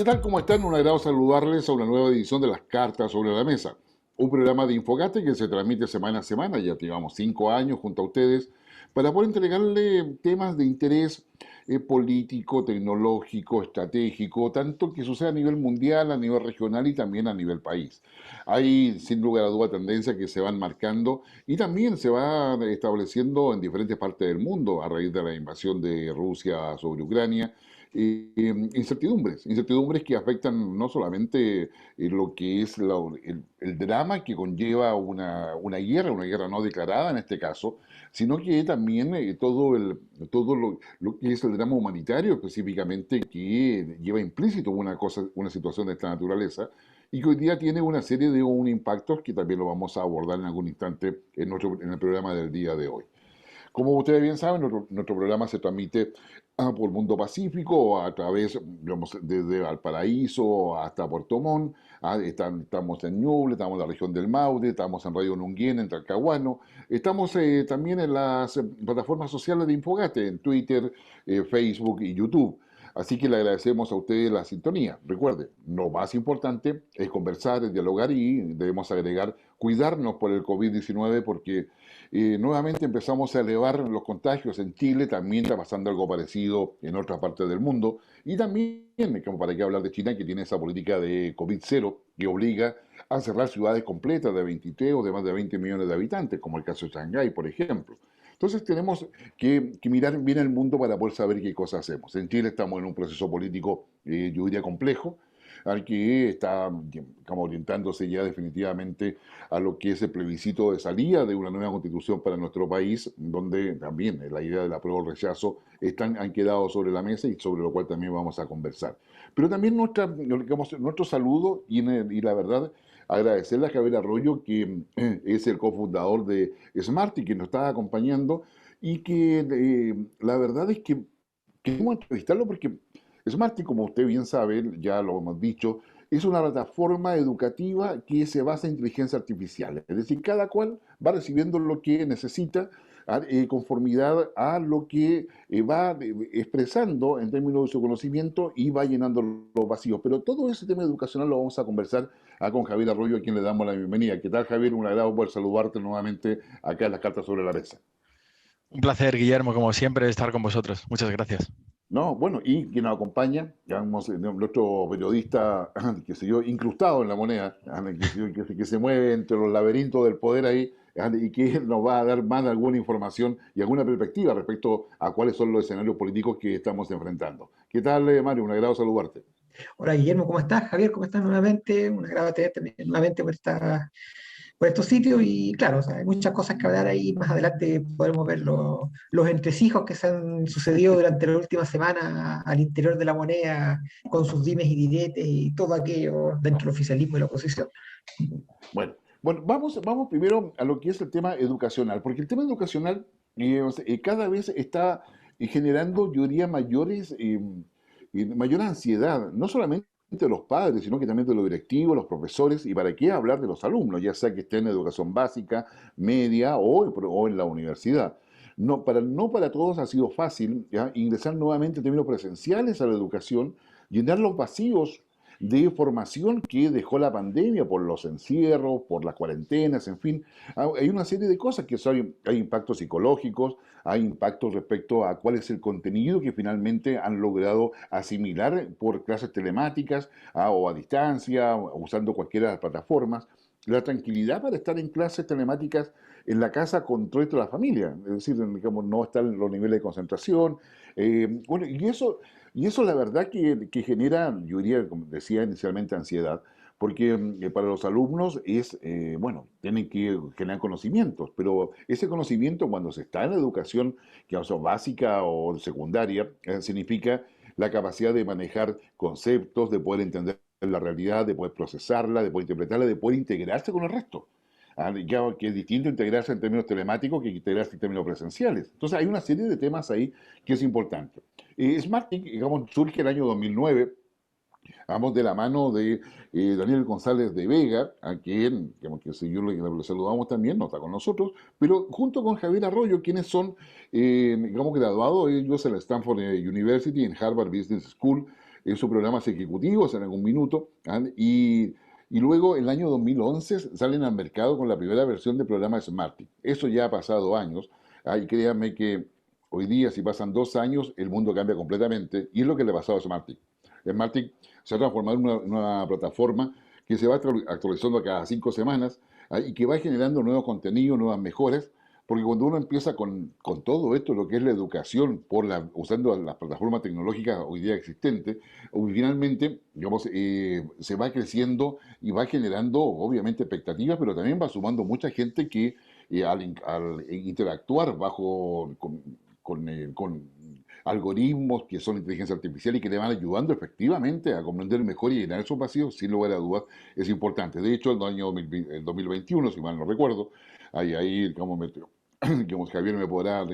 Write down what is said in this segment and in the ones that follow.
¿Qué tal? ¿Cómo están? Un agrado saludarles a una nueva edición de las Cartas sobre la Mesa, un programa de Infogate que se transmite semana a semana, ya llevamos 5 años junto a ustedes, para poder entregarle temas de interés político, tecnológico, estratégico, tanto que sucede a nivel mundial, a nivel regional y también a nivel país. Hay, sin lugar a duda, tendencias que se van marcando y también se van estableciendo en diferentes partes del mundo a raíz de la invasión de Rusia sobre Ucrania. Incertidumbres que afectan no solamente lo que es el drama que conlleva una guerra no declarada en este caso, sino que también todo lo que es el drama humanitario específicamente que lleva implícito una situación de esta naturaleza y que hoy día tiene una serie de impactos que también lo vamos a abordar en algún instante en el programa del día de hoy. Como ustedes bien saben, nuestro programa se transmite por Mundo Pacífico, a través, digamos, desde Valparaíso hasta Puerto Montt. Estamos en Ñuble, estamos en la región del Maule, estamos en Radio Nunguien, en Talcahuano. Estamos también en las plataformas sociales de Infogate, en Twitter, Facebook y YouTube. Así que le agradecemos a ustedes la sintonía. Recuerde, lo más importante es conversar, es dialogar y debemos agregar cuidarnos por el COVID-19 porque nuevamente empezamos a elevar los contagios en Chile, también está pasando algo parecido en otras partes del mundo, y también, como para qué hablar de China, que tiene esa política de COVID-0 que obliga a cerrar ciudades completas de 23 o de más de 20 millones de habitantes, como el caso de Shanghái, por ejemplo. Entonces tenemos que mirar bien el mundo para poder saber qué cosas hacemos. En Chile estamos en un proceso político, yo diría, complejo, al que está como orientándose ya definitivamente a lo que es el plebiscito de salida de una nueva constitución para nuestro país, donde también la idea del apruebo o rechazo han quedado sobre la mesa y sobre lo cual también vamos a conversar. Pero también digamos, nuestro saludo y la verdad agradecerle a Javier Arroyo, que es el cofundador de Smarty, que nos está acompañando y que la verdad es que queremos entrevistarlo porque Smarty, como usted bien sabe, ya lo hemos dicho, es una plataforma educativa que se basa en inteligencia artificial. Es decir, cada cual va recibiendo lo que necesita conformidad a lo que va expresando en términos de su conocimiento y va llenando los vacíos. Pero todo ese tema educacional lo vamos a conversar con Javier Arroyo, a quien le damos la bienvenida. ¿Qué tal, Javier? Un agrado poder saludarte nuevamente acá en las cartas sobre la mesa. Un placer, Guillermo, como siempre, estar con vosotros. Muchas gracias. No, bueno, y quien nos acompaña, digamos, nuestro periodista, que se yo, incrustado en la moneda, que se mueve entre los laberintos del poder ahí, y que nos va a dar más alguna información y alguna perspectiva respecto a cuáles son los escenarios políticos que estamos enfrentando. ¿Qué tal, Mario? Un agrado saludarte. Hola Guillermo, ¿cómo estás? Javier, ¿cómo estás nuevamente? Un agrado tenerte nuevamente por estos sitios y claro, o sea, hay muchas cosas que hablar ahí. Más adelante podremos ver los entresijos que se han sucedido durante la última semana al interior de la moneda con sus dimes y diretes y todo aquello dentro del oficialismo y la oposición. Bueno, vamos primero a lo que es el tema educacional, porque el tema educacional o sea, cada vez está generando, yo diría, mayor ansiedad, no solamente de los padres, sino que también de los directivos, los profesores, y para qué hablar de los alumnos, ya sea que estén en educación básica, media o en la universidad. No para todos ha sido fácil, ¿ya?, ingresar nuevamente en términos presenciales a la educación, llenar los vacíos de formación que dejó la pandemia por los encierros, por las cuarentenas, en fin. Hay una serie de cosas que hay impactos psicológicos, hay impactos respecto a cuál es el contenido que finalmente han logrado asimilar por clases telemáticas o a distancia, usando cualquiera de las plataformas. La tranquilidad para estar en clases telemáticas en la casa con todo esto de la familia, es decir, digamos, no están los niveles de concentración. Bueno, y eso la verdad que genera, yo diría, como decía inicialmente, ansiedad, porque para los alumnos bueno, tienen que generar conocimientos, pero ese conocimiento cuando se está en la educación, que sea básica o secundaria, significa la capacidad de manejar conceptos, de poder entender la realidad, de poder procesarla, de poder interpretarla, de poder integrarse con el resto. Ya que es distinto integrarse en términos telemáticos que integrarse en términos presenciales. Entonces hay una serie de temas ahí que es importante. Smartink, digamos, surge el año 2009, vamos de la mano de Daniel González de Vega, a quien, digamos, que si yo le saludamos también, no está con nosotros, pero junto con Javier Arroyo, quienes son, digamos, graduados ellos en la Stanford University, en Harvard Business School, esos programas ejecutivos en algún minuto, y luego en el año 2011 salen al mercado con la primera versión del programa Smartick. Eso ya ha pasado años, y créanme que hoy día, si pasan 2 años, el mundo cambia completamente, y es lo que le ha pasado a Smartick. Smartick se ha transformado en una plataforma que se va actualizando cada 5 semanas, y que va generando nuevos contenidos, nuevas mejoras, porque cuando uno empieza con todo esto, lo que es la educación, usando las plataformas tecnológicas hoy día existentes, finalmente, digamos, se va creciendo y va generando, obviamente, expectativas, pero también va sumando mucha gente que al interactuar con algoritmos que son inteligencia artificial y que le van ayudando efectivamente a comprender mejor y llenar esos vacíos, sin lugar a dudas, es importante. De hecho, en el año 2021, si mal no recuerdo, ahí como como Javier me podrá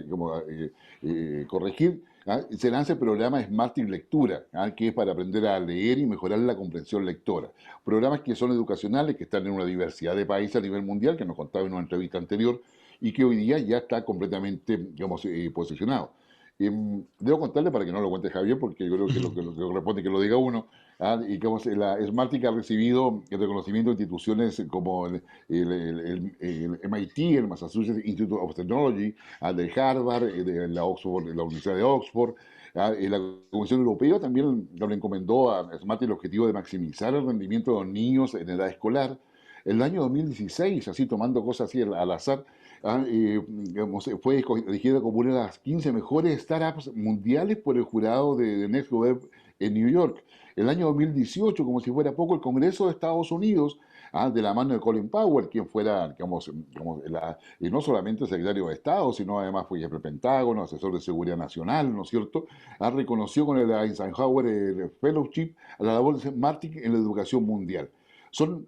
corregir, se lanza el programa Smartick Lectura, que es para aprender a leer y mejorar la comprensión lectora. Programas que son educacionales, que están en una diversidad de países a nivel mundial, que nos contaba en una entrevista anterior, y que hoy día ya está completamente, digamos, posicionado. Debo contarle para que no lo cuente Javier, porque yo creo que lo que corresponde es que lo diga uno. Y como la Smartick ha recibido el reconocimiento de instituciones como el MIT, el Massachusetts Institute of Technology, de Harvard, de la Universidad de Oxford. La Comisión Europea también le encomendó a Smartick el objetivo de maximizar el rendimiento de los niños en edad escolar. En el año 2016, así tomando cosas así al azar, digamos, fue elegida como una de las 15 mejores startups mundiales por el jurado de Next Web en New York. El año 2018, como si fuera poco, el Congreso de Estados Unidos, de la mano de Colin Powell, quien fuera, digamos, no solamente secretario de Estado, sino además fue jefe del Pentágono, asesor de seguridad nacional, ¿no es cierto?, reconoció con el Eisenhower Fellowship a la labor de Smartick en la educación mundial. Son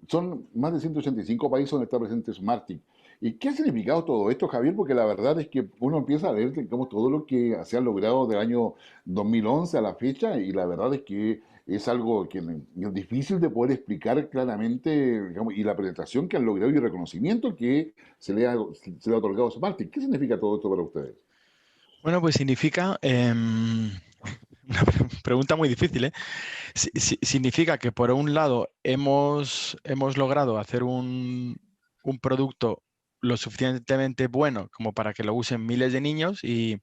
más de 185 países donde está presente Smartick. ¿Y qué ha significado todo esto, Javier? Porque la verdad es que uno empieza a ver, digamos, todo lo que se ha logrado del año 2011 a la fecha, y la verdad es que es algo que es difícil de poder explicar claramente, digamos, y la presentación que han logrado y el reconocimiento que se le ha otorgado a Smartick. ¿Qué significa todo esto para ustedes? Bueno, pues significa, una pregunta muy difícil, ¿eh? Significa que por un lado hemos logrado hacer un producto lo suficientemente bueno como para que lo usen miles de niños, y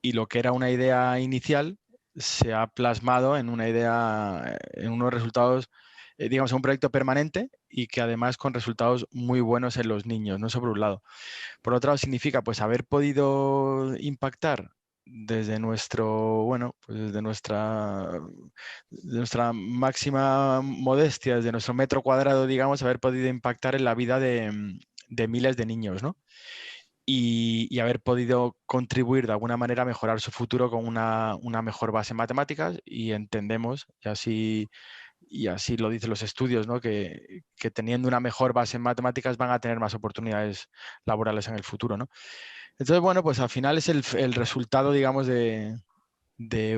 lo que era una idea inicial se ha plasmado en una idea, en unos resultados, digamos, en un proyecto permanente, y que además con resultados muy buenos en los niños, ¿no? Eso por un lado. Por otro lado, significa pues haber podido impactar desde nuestro, bueno, pues desde nuestra máxima modestia, desde nuestro metro cuadrado, digamos, haber podido impactar en la vida de miles de niños, ¿no? Y haber podido contribuir de alguna manera a mejorar su futuro con una mejor base en matemáticas, y entendemos, y así lo dicen los estudios, ¿no? Que teniendo una mejor base en matemáticas van a tener más oportunidades laborales en el futuro, ¿no? Entonces, bueno, pues al final es el resultado, digamos, de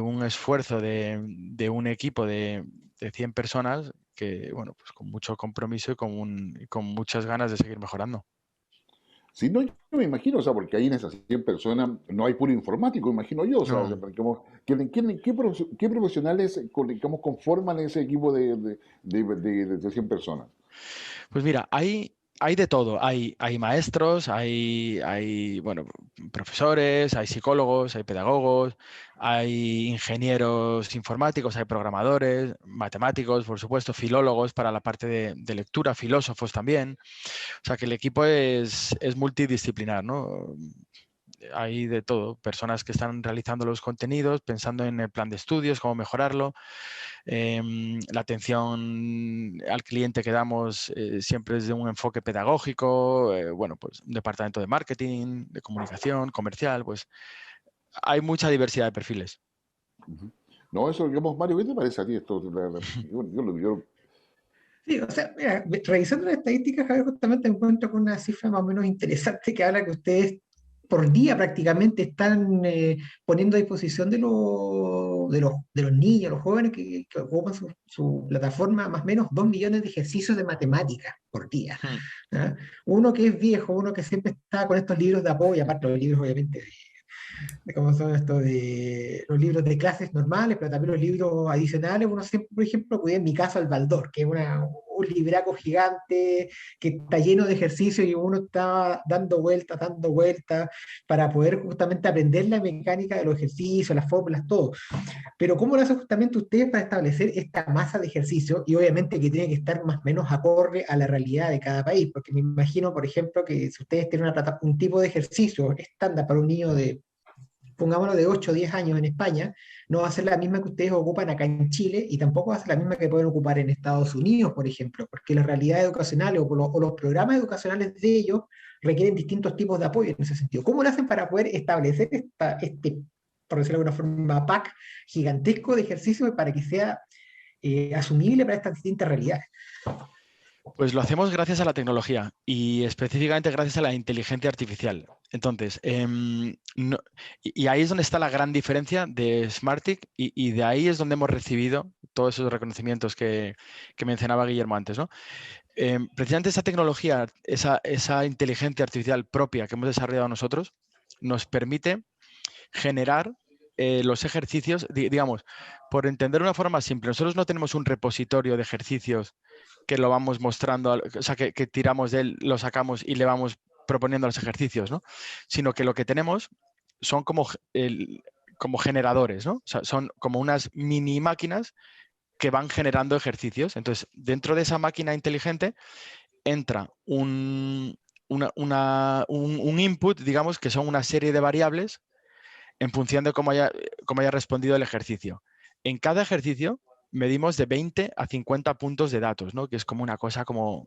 un esfuerzo de un equipo de 100 personas que, bueno, pues con mucho compromiso y con muchas ganas de seguir mejorando. Si no, yo me imagino, o sea, porque ahí en esas 100 personas no hay puro informático, imagino yo, o sea, No. digamos, ¿qué profesionales digamos, conforman ese equipo de 100 personas? Pues mira, hay de todo. Hay maestros, hay bueno, profesores, hay psicólogos, hay pedagogos, hay ingenieros informáticos, hay programadores, matemáticos, por supuesto, filólogos para la parte de lectura, filósofos también. O sea que el equipo es multidisciplinar, ¿no? Hay de todo, personas que están realizando los contenidos, pensando en el plan de estudios, cómo mejorarlo. La atención al cliente que damos siempre es de un enfoque pedagógico, bueno, pues un departamento de marketing, de comunicación, comercial, pues hay mucha diversidad de perfiles. Ujú. No, eso, digamos, Mario, ¿qué te parece a ti esto? Sí, o sea, mira, revisando las estadísticas, Javier, justamente me encuentro con una cifra más o menos interesante que habla que ustedes por día prácticamente están poniendo a disposición de los niños, los jóvenes que ocupan su plataforma, más o menos 2 millones de ejercicios de matemáticas por día. Hmm. ¿Ah? Uno que es viejo, uno que siempre está con estos libros de apoyo, aparte de los libros obviamente de cómo son estos de los libros de clases normales, pero también los libros adicionales. Uno siempre, por ejemplo, cuida en mi caso el Baldor, que es un libraco gigante que está lleno de ejercicios y uno está dando vueltas para poder justamente aprender la mecánica de los ejercicios, las fórmulas, todo. Pero ¿cómo lo hacen justamente ustedes para establecer esta masa de ejercicio? Y obviamente que tiene que estar más o menos acorde a la realidad de cada país, porque me imagino, por ejemplo, que si ustedes tienen un tipo de ejercicio estándar para un niño de, pongámoslo, de 8 o 10 años en España, no va a ser la misma que ustedes ocupan acá en Chile y tampoco va a ser la misma que pueden ocupar en Estados Unidos, por ejemplo, porque las realidades educacionales o los programas educacionales de ellos requieren distintos tipos de apoyo en ese sentido. ¿Cómo lo hacen para poder establecer por decirlo de alguna forma, pack gigantesco de ejercicios para que sea asumible para estas distintas realidades? Pues lo hacemos gracias a la tecnología y específicamente gracias a la inteligencia artificial. Entonces, y ahí es donde está la gran diferencia de Smartick y de ahí es donde hemos recibido todos esos reconocimientos que mencionaba Guillermo antes, ¿no? Precisamente esa tecnología, esa inteligencia artificial propia que hemos desarrollado nosotros, nos permite generar los ejercicios, digamos, por entender de una forma simple, nosotros no tenemos un repositorio de ejercicios que lo vamos mostrando, o sea, que tiramos de él, lo sacamos y le vamos proponiendo los ejercicios, ¿no? Sino que lo que tenemos son como generadores, ¿no? O sea, son como unas mini máquinas que van generando ejercicios. Entonces, dentro de esa máquina inteligente entra un input, digamos, que son una serie de variables en función de cómo haya respondido el ejercicio. En cada ejercicio medimos de 20 a 50 puntos de datos, ¿no? Que es como una cosa como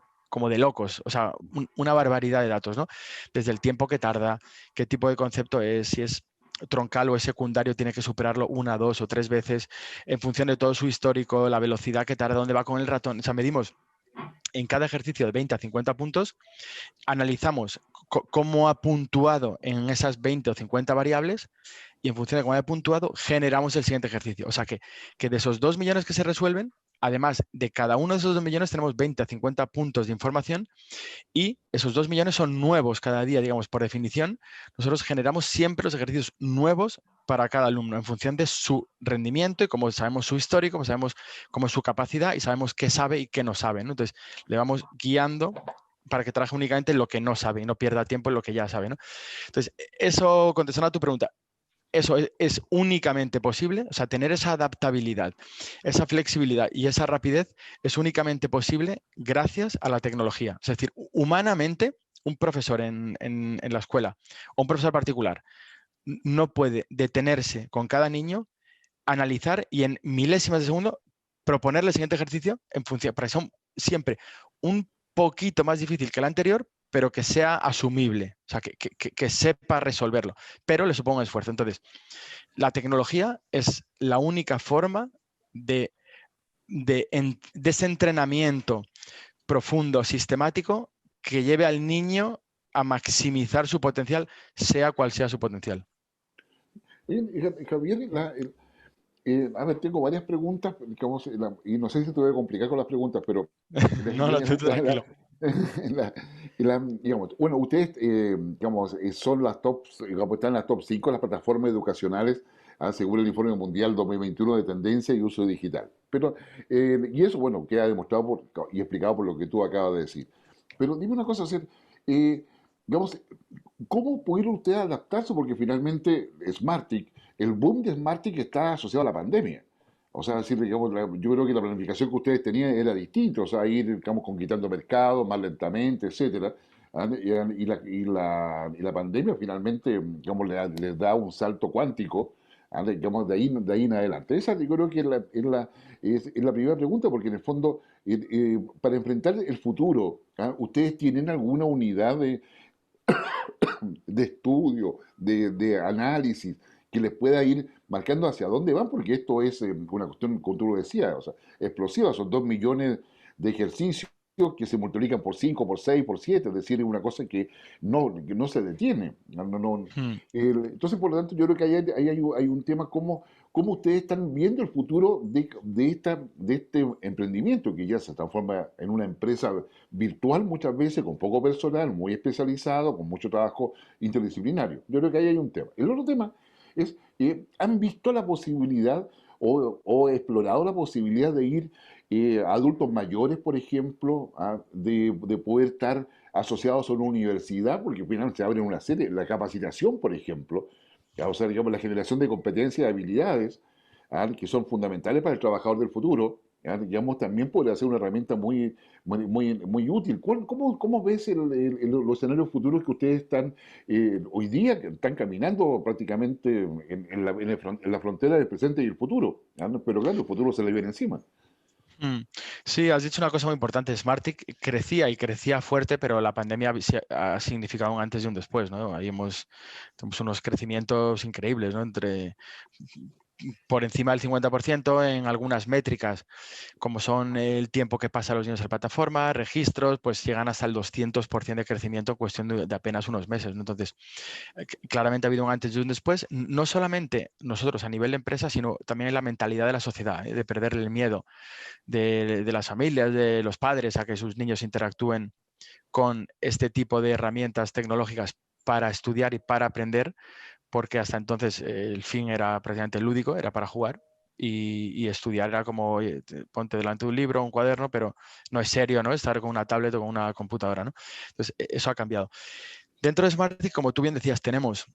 de locos, o sea, una barbaridad de datos, ¿no? Desde el tiempo que tarda, qué tipo de concepto es, si es troncal o es secundario, tiene que superarlo una, dos o tres veces, en función de todo su histórico, la velocidad que tarda, dónde va con el ratón. O sea, medimos en cada ejercicio de 20 a 50 puntos, analizamos cómo ha puntuado en esas 20 o 50 variables y en función de cómo haya puntuado, generamos el siguiente ejercicio. O sea que de esos 2 millones que se resuelven, además de cada uno de esos 2 millones, tenemos 20 a 50 puntos de información y esos 2 millones son nuevos cada día, digamos, por definición. Nosotros generamos siempre los ejercicios nuevos para cada alumno en función de su rendimiento y como sabemos su histórico, como sabemos cómo es su capacidad y sabemos qué sabe y qué no sabe, ¿no? Entonces, le vamos guiando para que trabaje únicamente lo que no sabe y no pierda tiempo en lo que ya sabe, ¿no? Entonces, eso, contestando a tu pregunta, eso es únicamente posible, o sea, tener esa adaptabilidad, esa flexibilidad y esa rapidez es únicamente posible gracias a la tecnología. Es decir, humanamente, un profesor en la escuela o un profesor particular no puede detenerse con cada niño, analizar y en milésimas de segundo proponerle el siguiente ejercicio en función, para que sea siempre un poquito más difícil que el anterior, pero que sea asumible, o sea, que sepa resolverlo, pero le suponga esfuerzo. Entonces, la tecnología es la única forma de ese entrenamiento profundo, sistemático, que lleve al niño a maximizar su potencial, sea cual sea su potencial. Javier, a ver, tengo varias preguntas, digamos, y no sé si te voy a complicar con las preguntas, pero No, no, tú tranquilo. la- digamos, bueno, ustedes, digamos, son las top, digamos, están en las top 5 de las plataformas educacionales, según el informe mundial 2021 de tendencia y uso digital. Pero, y eso, bueno, queda demostrado y explicado por lo que tú acabas de decir. Pero dime una cosa, o sea, eh, digamos, ¿cómo pudieron ustedes adaptarse? Porque finalmente Smartick, el boom de Smartick está asociado a la pandemia. O sea, decir, digamos, yo creo que la planificación que ustedes tenían era distinta, o sea, ir, digamos, conquistando mercados más lentamente, etcétera. Y la pandemia finalmente, digamos, les da un salto cuántico, digamos, de ahí en adelante. Esa yo creo que es la primera pregunta, porque en el fondo, para enfrentar el futuro, ¿ustedes tienen alguna unidad de estudio, de análisis, que les pueda ir marcando hacia dónde van? Porque esto es una cuestión, como tú lo decías, o sea, explosiva, son 2 millones de ejercicios que se multiplican por 5 por 6 por 7, es decir, es una cosa que no se detiene. Mm. Entonces, por lo tanto, yo creo que hay un tema cómo ustedes están viendo el futuro de este emprendimiento que ya se transforma en una empresa virtual muchas veces, con poco personal, muy especializado, con mucho trabajo interdisciplinario. Yo creo que ahí hay un tema. El otro tema es, ¿han visto la posibilidad o explorado la posibilidad de ir adultos mayores, por ejemplo, de poder estar asociados a una universidad, porque finalmente se abre una serie, la capacitación, por ejemplo, o sea, digamos, la generación de competencias y habilidades que son fundamentales para el trabajador del futuro, digamos, también puede ser una herramienta muy útil. ¿Cómo ves los escenarios futuros que ustedes están hoy día, que están caminando prácticamente en la frontera del presente y el futuro? Pero claro, el futuro se le viene encima. Mm. Sí, has dicho una cosa muy importante. Smartick crecía y crecía fuerte, pero la pandemia ha significado un antes y un después, ¿no? Ahí tenemos unos crecimientos increíbles, ¿no? Por encima del 50% en algunas métricas, como son el tiempo que pasa los niños en la plataforma, registros, pues llegan hasta el 200% de crecimiento en cuestión de apenas unos meses, ¿no? Entonces, claramente ha habido un antes y un después, no solamente nosotros a nivel de empresa, sino también en la mentalidad de la sociedad, de perder el miedo de las familias, de los padres, a que sus niños interactúen con este tipo de herramientas tecnológicas para estudiar y para aprender, porque hasta entonces el fin era prácticamente lúdico, era para jugar. Y estudiar era como, oye, ponte delante de un libro, un cuaderno, pero no es serio, ¿no? Estar con una tablet o con una computadora, ¿no? Entonces, eso ha cambiado. Dentro de Smartick, como tú bien decías, tenemos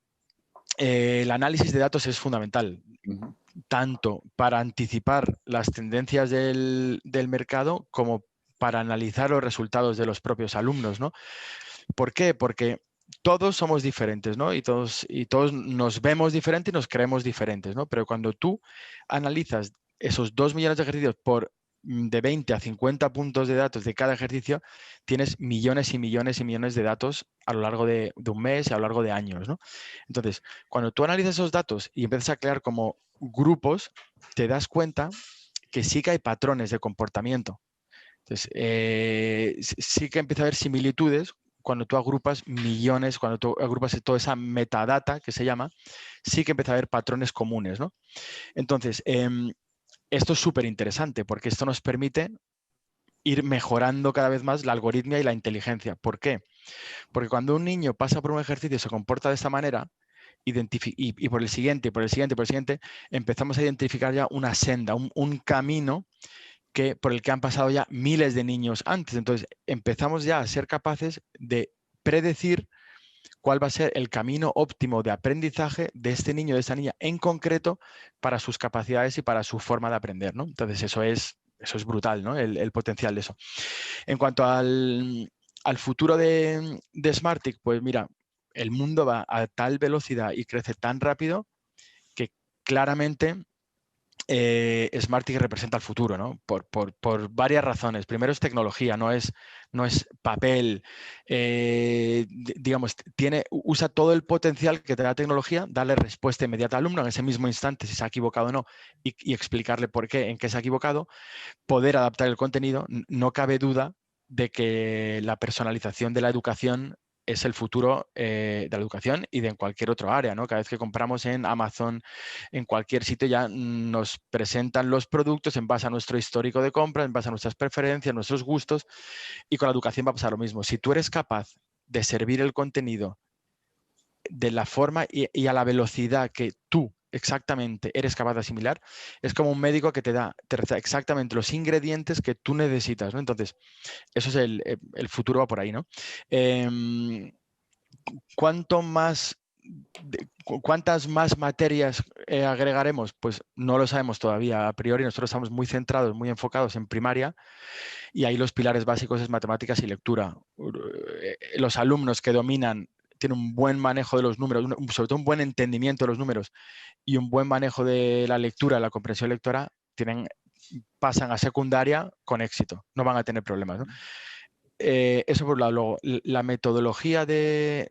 el análisis de datos es fundamental, Ujú. tanto para anticipar las tendencias del mercado como para analizar los resultados de los propios alumnos, ¿no? ¿Por qué? Porque todos somos diferentes, ¿no? Y todos nos vemos diferentes y nos creemos diferentes, ¿no? Pero cuando tú analizas esos 2 millones de ejercicios de 20 a 50 puntos de datos de cada ejercicio, tienes millones y millones y millones de datos a lo largo de un mes y a lo largo de años, ¿no? Entonces, cuando tú analizas esos datos y empiezas a crear como grupos, te das cuenta que sí que hay patrones de comportamiento. Entonces, sí que empieza a haber similitudes cuando tú agrupas millones, cuando tú agrupas toda esa metadata que se llama, sí que empieza a haber patrones comunes, ¿no? Entonces, esto es súper interesante porque esto nos permite ir mejorando cada vez más la algoritmia y la inteligencia. ¿Por qué? Porque cuando un niño pasa por un ejercicio y se comporta de esta manera, y por el siguiente, por el siguiente, por el siguiente, empezamos a identificar ya una senda, un camino por el que han pasado ya miles de niños antes. Entonces, empezamos ya a ser capaces de predecir cuál va a ser el camino óptimo de aprendizaje de este niño, de esta niña en concreto, para sus capacidades y para su forma de aprender, ¿no? Entonces, eso es brutal, ¿no? El potencial de eso. En cuanto al futuro de Smartick, pues mira, el mundo va a tal velocidad y crece tan rápido que claramente Smartick representa el futuro, ¿no? Por varias razones. Primero es tecnología, no es papel. Digamos, usa todo el potencial que te da la tecnología, darle respuesta inmediata al alumno en ese mismo instante si se ha equivocado o no y explicarle por qué, en qué se ha equivocado, poder adaptar el contenido. No cabe duda de que la personalización de la educación es el futuro de la educación y de en cualquier otro área, ¿no? Cada vez que compramos en Amazon, en cualquier sitio ya nos presentan los productos en base a nuestro histórico de compra, en base a nuestras preferencias, nuestros gustos, y con la educación va a pasar lo mismo. Si tú eres capaz de servir el contenido de la forma y a la velocidad que tú exactamente eres capaz de asimilar, es como un médico que te da exactamente los ingredientes que tú necesitas, ¿no? Entonces, eso es el futuro va por ahí, ¿no? Eh, ¿Cuánto más, ¿Cuántas más materias agregaremos? Pues no lo sabemos todavía. A priori nosotros estamos muy centrados, muy enfocados en primaria y ahí los pilares básicos es matemáticas y lectura. Los alumnos que dominan, tienen un buen manejo de los números, sobre todo un buen entendimiento de los números y un buen manejo de la lectura, la comprensión lectora, pasan a secundaria con éxito, no van a tener problemas, ¿no? Eso por un lado. Luego, la metodología de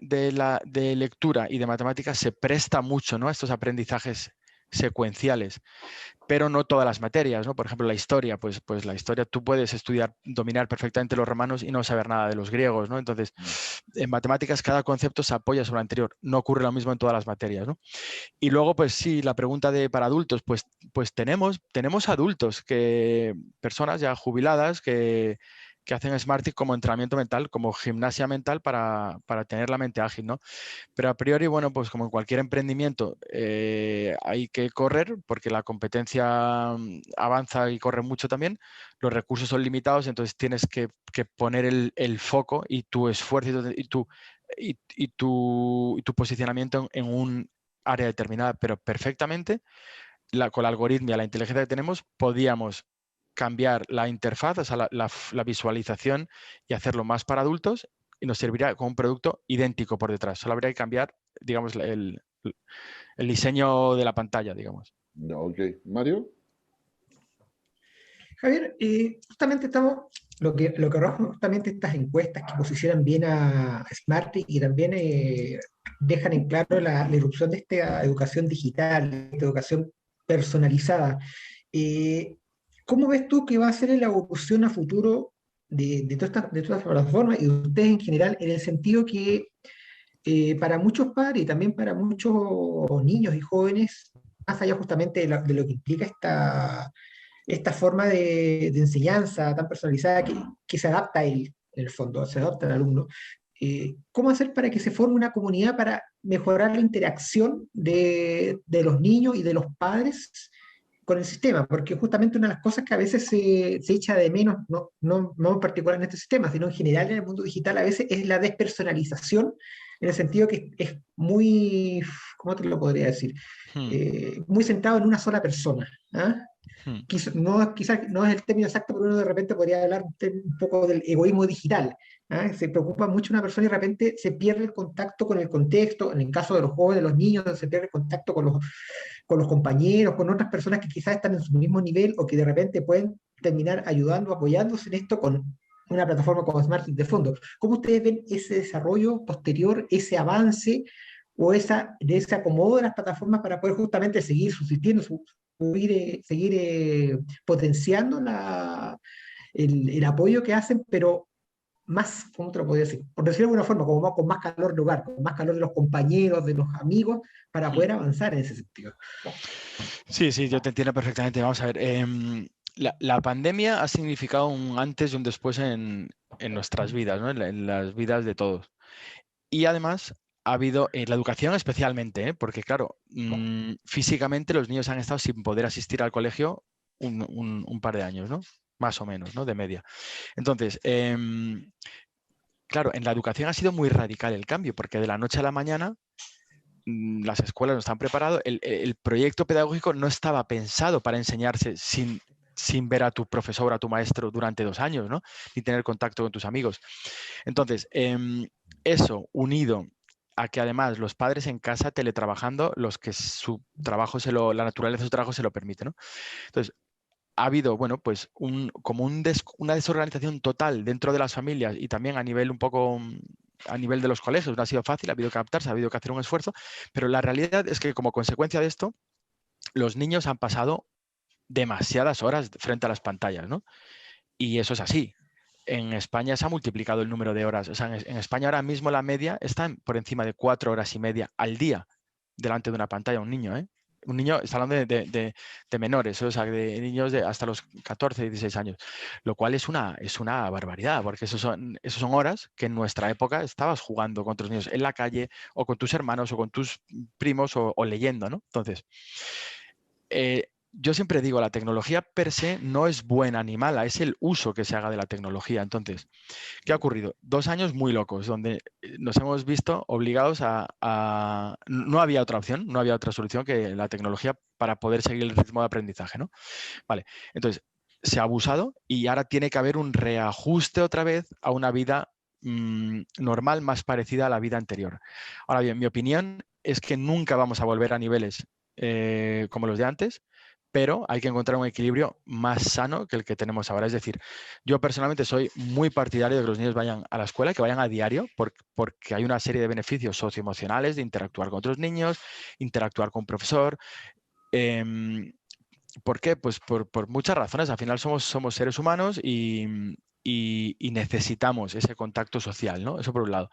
lectura y de matemáticas se presta mucho, ¿no?, a estos aprendizajes secuenciales, pero no todas las materias, ¿no? Por ejemplo, la historia, pues la historia tú puedes estudiar, dominar perfectamente los romanos y no saber nada de los griegos, ¿no? Entonces, en matemáticas cada concepto se apoya sobre el anterior. No ocurre lo mismo en todas las materias, ¿no? Y luego, pues sí, la pregunta para adultos, pues tenemos adultos, personas ya jubiladas que hacen Smartick como entrenamiento mental, como gimnasia mental para tener la mente ágil, ¿no? Pero a priori, bueno, pues como en cualquier emprendimiento, hay que correr porque la competencia avanza y corre mucho también, los recursos son limitados, entonces tienes que poner el foco y tu esfuerzo y tu posicionamiento en un área determinada, pero perfectamente, con la algoritmia, la inteligencia que tenemos, podíamos cambiar la interfaz, o sea, la visualización y hacerlo más para adultos y nos serviría como un producto idéntico por detrás. Solo habría que cambiar, digamos, el diseño de la pantalla, digamos. Ya, ok. Mario. Javier, justamente lo que arrojan justamente estas encuestas que posicionan bien a Smarty y también dejan en claro la irrupción de esta educación digital, esta educación personalizada. Eh, ¿Cómo ves tú que va a ser la evolución a futuro de todas estas plataformas y de ustedes en general, en el sentido que para muchos padres y también para muchos niños y jóvenes, más allá justamente de lo que implica esta forma de enseñanza tan personalizada que se adapta a él, en el fondo, se adapta al alumno? ¿Cómo hacer para que se forme una comunidad para mejorar la interacción de los niños y de los padres con el sistema? Porque justamente una de las cosas que a veces se echa de menos, no en particular en este sistema, sino en general en el mundo digital, a veces es la despersonalización, en el sentido que es muy, ¿cómo te lo podría decir? Hmm, Muy centrado en una sola persona. ¿Ah? hmm. Quizás no es el término exacto, pero uno de repente podría hablar un poco del egoísmo digital. ¿Ah? Se preocupa mucho una persona y de repente se pierde el contacto con el contexto. En el caso de los jóvenes, de los niños, se pierde el contacto con los compañeros, con otras personas que quizás están en su mismo nivel o que de repente pueden terminar ayudando, apoyándose en esto con una plataforma como SmartTech de fondo. ¿Cómo ustedes ven ese desarrollo posterior, ese avance o de ese acomodo de las plataformas para poder justamente seguir subsistiendo, seguir potenciando el apoyo que hacen, pero más, ¿cómo te lo podría decir? Por decirlo de alguna forma, como con más calor de hogar, con más calor de los compañeros, de los amigos, para poder avanzar en ese sentido? Sí, sí, yo te entiendo perfectamente. Vamos a ver, la pandemia ha significado un antes y un después en nuestras vidas, ¿no? En las vidas de todos. Y además ha habido, en la educación especialmente, porque claro, físicamente los niños han estado sin poder asistir al colegio un par de años, ¿no? Más o menos, ¿no? De media. Entonces, claro, en la educación ha sido muy radical el cambio, porque de la noche a la mañana las escuelas no están preparadas, el proyecto pedagógico no estaba pensado para enseñarse sin ver a tu profesor, a tu maestro durante 2 años, ¿no? Ni tener contacto con tus amigos. Entonces, eso unido a que además los padres en casa teletrabajando, los que su trabajo la naturaleza de su trabajo se lo permite, ¿no? Entonces, ha habido, bueno, pues una desorganización total dentro de las familias y también a nivel un poco a nivel de los colegios. No ha sido fácil, ha habido que adaptarse, ha habido que hacer un esfuerzo, pero la realidad es que como consecuencia de esto, los niños han pasado demasiadas horas frente a las pantallas, ¿no? Y eso es así. En España se ha multiplicado el número de horas. O sea, en España ahora mismo la media está por encima de 4 horas y media al día delante de una pantalla, un niño, ¿eh? Un niño, está hablando de menores, o sea, de niños hasta los 14, 16 años, lo cual es una barbaridad, porque esos son horas que en nuestra época estabas jugando con otros niños en la calle o con tus hermanos o con tus primos o leyendo, ¿no? Entonces, yo siempre digo, la tecnología per se no es buena ni mala, es el uso que se haga de la tecnología. Entonces, ¿qué ha ocurrido? 2 años muy locos, donde nos hemos visto obligados no había otra opción, no había otra solución que la tecnología para poder seguir el ritmo de aprendizaje, ¿no? Vale, entonces, se ha abusado y ahora tiene que haber un reajuste otra vez a una vida normal, más parecida a la vida anterior. Ahora bien, mi opinión es que nunca vamos a volver a niveles como los de antes, pero hay que encontrar un equilibrio más sano que el que tenemos ahora. Es decir, yo personalmente soy muy partidario de que los niños vayan a la escuela, que vayan a diario, porque hay una serie de beneficios socioemocionales de interactuar con otros niños, interactuar con un profesor, Em, ¿Por qué? Pues por muchas razones. Al final somos seres humanos y necesitamos ese contacto social, ¿no? Eso por un lado.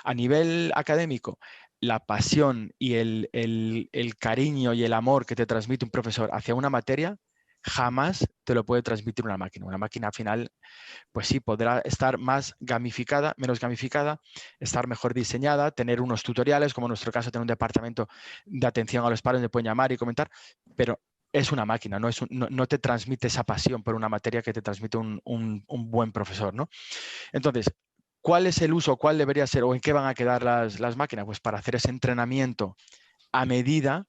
A nivel académico, la pasión y el cariño y el amor que te transmite un profesor hacia una materia jamás te lo puede transmitir una máquina. Una máquina al final, pues sí, podrá estar más gamificada, menos gamificada, estar mejor diseñada, tener unos tutoriales, como en nuestro caso, tener un departamento de atención a los padres donde pueden llamar y comentar, pero es una máquina, no te transmite esa pasión por una materia que te transmite un buen profesor, ¿no? Entonces, ¿cuál es el uso? ¿Cuál debería ser? ¿O en qué van a quedar las máquinas? Pues para hacer ese entrenamiento a medida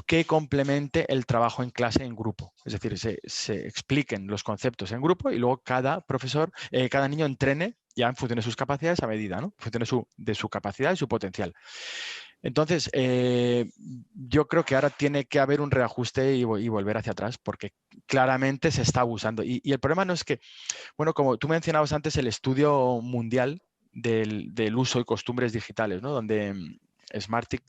que complemente el trabajo en clase en grupo. Es decir, se expliquen los conceptos en grupo y luego cada profesor, cada niño entrene ya en función de sus capacidades a medida, ¿no? En función de su capacidad y su potencial. Entonces, yo creo que ahora tiene que haber un reajuste y volver hacia atrás, porque claramente se está abusando. Y el problema no es que, bueno, como tú mencionabas antes, el estudio mundial del uso y costumbres digitales, ¿no? Donde Smartick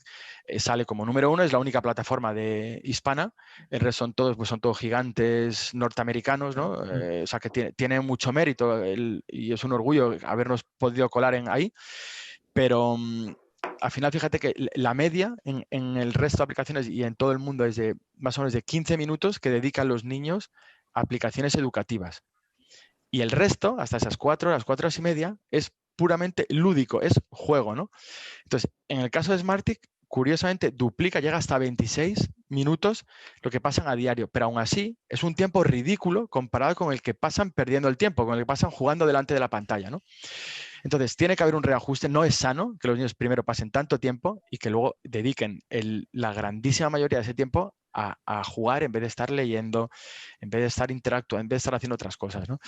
sale como número uno, es la única plataforma hispana, el resto son todos gigantes norteamericanos, ¿no? O sea que tiene mucho mérito y es un orgullo habernos podido colar ahí, pero al final fíjate que la media en el resto de aplicaciones y en todo el mundo es de más o menos de 15 minutos que dedican los niños a aplicaciones educativas. Y el resto, hasta esas 4 horas y media, es puramente lúdico, es juego, ¿no? Entonces, en el caso de Smartick, curiosamente, duplica, llega hasta 26 minutos lo que pasan a diario, pero aún así es un tiempo ridículo comparado con el que pasan perdiendo el tiempo, con el que pasan jugando delante de la pantalla, ¿no? Entonces, tiene que haber un reajuste. No es sano que los niños primero pasen tanto tiempo y que luego dediquen la grandísima mayoría de ese tiempo a jugar en vez de estar leyendo, en vez de estar interactuando, en vez de estar haciendo otras cosas, ¿no?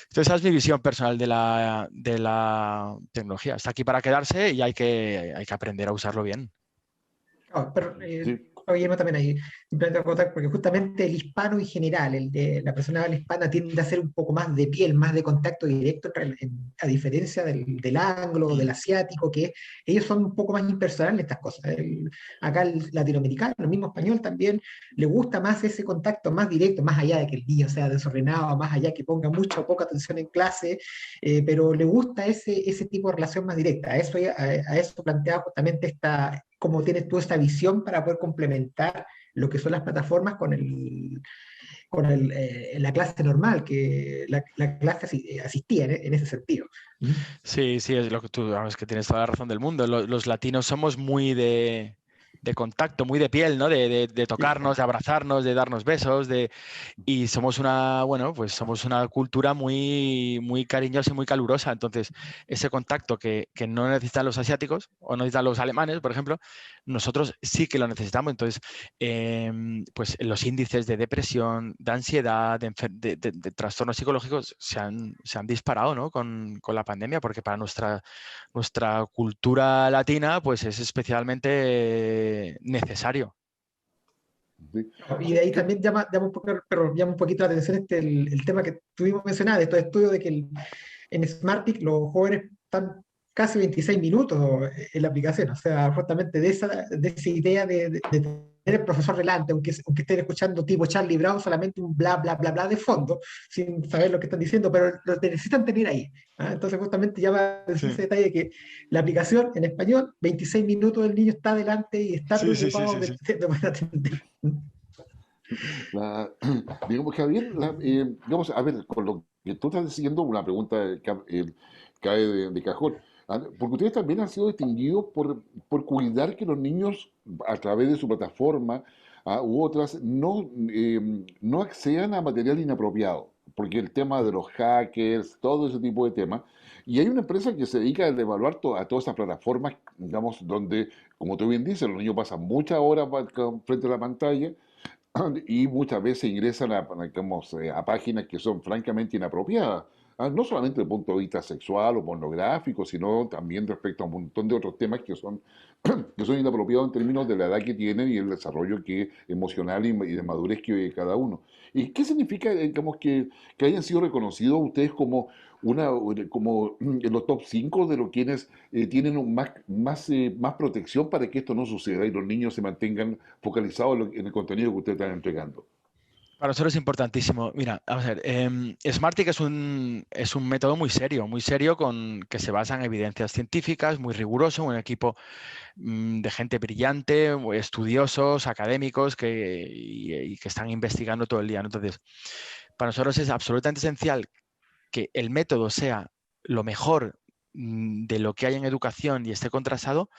Entonces, esa es mi visión personal de la tecnología. Está aquí para quedarse y hay que aprender a usarlo bien. Pero Sí. Guillermo también ahí, simplemente acotar, porque justamente el hispano en general, el de la persona habla hispana, tiende a ser un poco más de piel, más de contacto directo, a diferencia del anglo, del asiático, que ellos son un poco más impersonales en estas cosas. Acá el latinoamericano, el mismo español también, le gusta más ese contacto más directo, más allá de que el niño sea desordenado, más allá que ponga mucha o poca atención en clase, pero le gusta ese tipo de relación más directa. A eso plantea justamente cómo tienes tú esta visión para poder complementar lo que son las plataformas con la clase normal, que la clase asistía en ese sentido. Sí, sí, es lo que tú sabes, que tienes toda la razón del mundo. Los latinos somos muy de contacto, muy de piel, ¿no? De tocarnos, de abrazarnos, de darnos besos, y somos pues somos una cultura muy, muy cariñosa y muy calurosa. Entonces, ese contacto que no necesitan los asiáticos o no necesitan los alemanes, por ejemplo, nosotros sí que lo necesitamos. Entonces, pues los índices de depresión, de ansiedad, de trastornos psicológicos se han disparado, ¿no? Con la pandemia, porque para nuestra cultura latina, pues es especialmente necesario. Sí. Y de ahí también llama un poquito la atención el tema que tuvimos mencionado, estos estudios de que en Smartick los jóvenes están casi 26 minutos en la aplicación, o sea, justamente de esa idea de tener el profesor delante, aunque estén escuchando tipo Charlie Brown, solamente un bla, bla, bla, bla de fondo, sin saber lo que están diciendo, pero lo necesitan tener ahí. ¿Ah? Entonces justamente llama Sí, ese detalle de que la aplicación en español, 26 minutos el niño está delante y está sí, sí, sí, preocupado sí, sí. de poder atender. La- digamos, Javier, digamos, a ver, con lo que tú estás diciendo, una pregunta cae de cajón. Porque ustedes también han sido distinguidos por cuidar que los niños, a través de su plataforma, u otras, no accedan a material inapropiado. Porque el tema de los hackers, todo ese tipo de temas. Y hay una empresa que se dedica a evaluar a todas estas plataformas, digamos, donde, como tú bien dices, los niños pasan muchas horas frente a la pantalla y muchas veces ingresan digamos, a páginas que son francamente inapropiadas. No solamente desde el punto de vista sexual o pornográfico, sino también respecto a un montón de otros temas que son inapropiados en términos de la edad que tienen y el desarrollo emocional y de madurez que cada uno. ¿Y qué significa, digamos, que hayan sido reconocidos ustedes como como en los top 5 de los quienes tienen más protección para que esto no suceda y los niños se mantengan focalizados en el contenido que ustedes están entregando. Para nosotros es importantísimo. Mira, vamos a ver, Smartick es un método muy serio que se basa en evidencias científicas, muy riguroso, un equipo de gente brillante, muy estudiosos, académicos y que están investigando todo el día, ¿no? Entonces, para nosotros es absolutamente esencial que el método sea lo mejor de lo que hay en educación y esté contrastado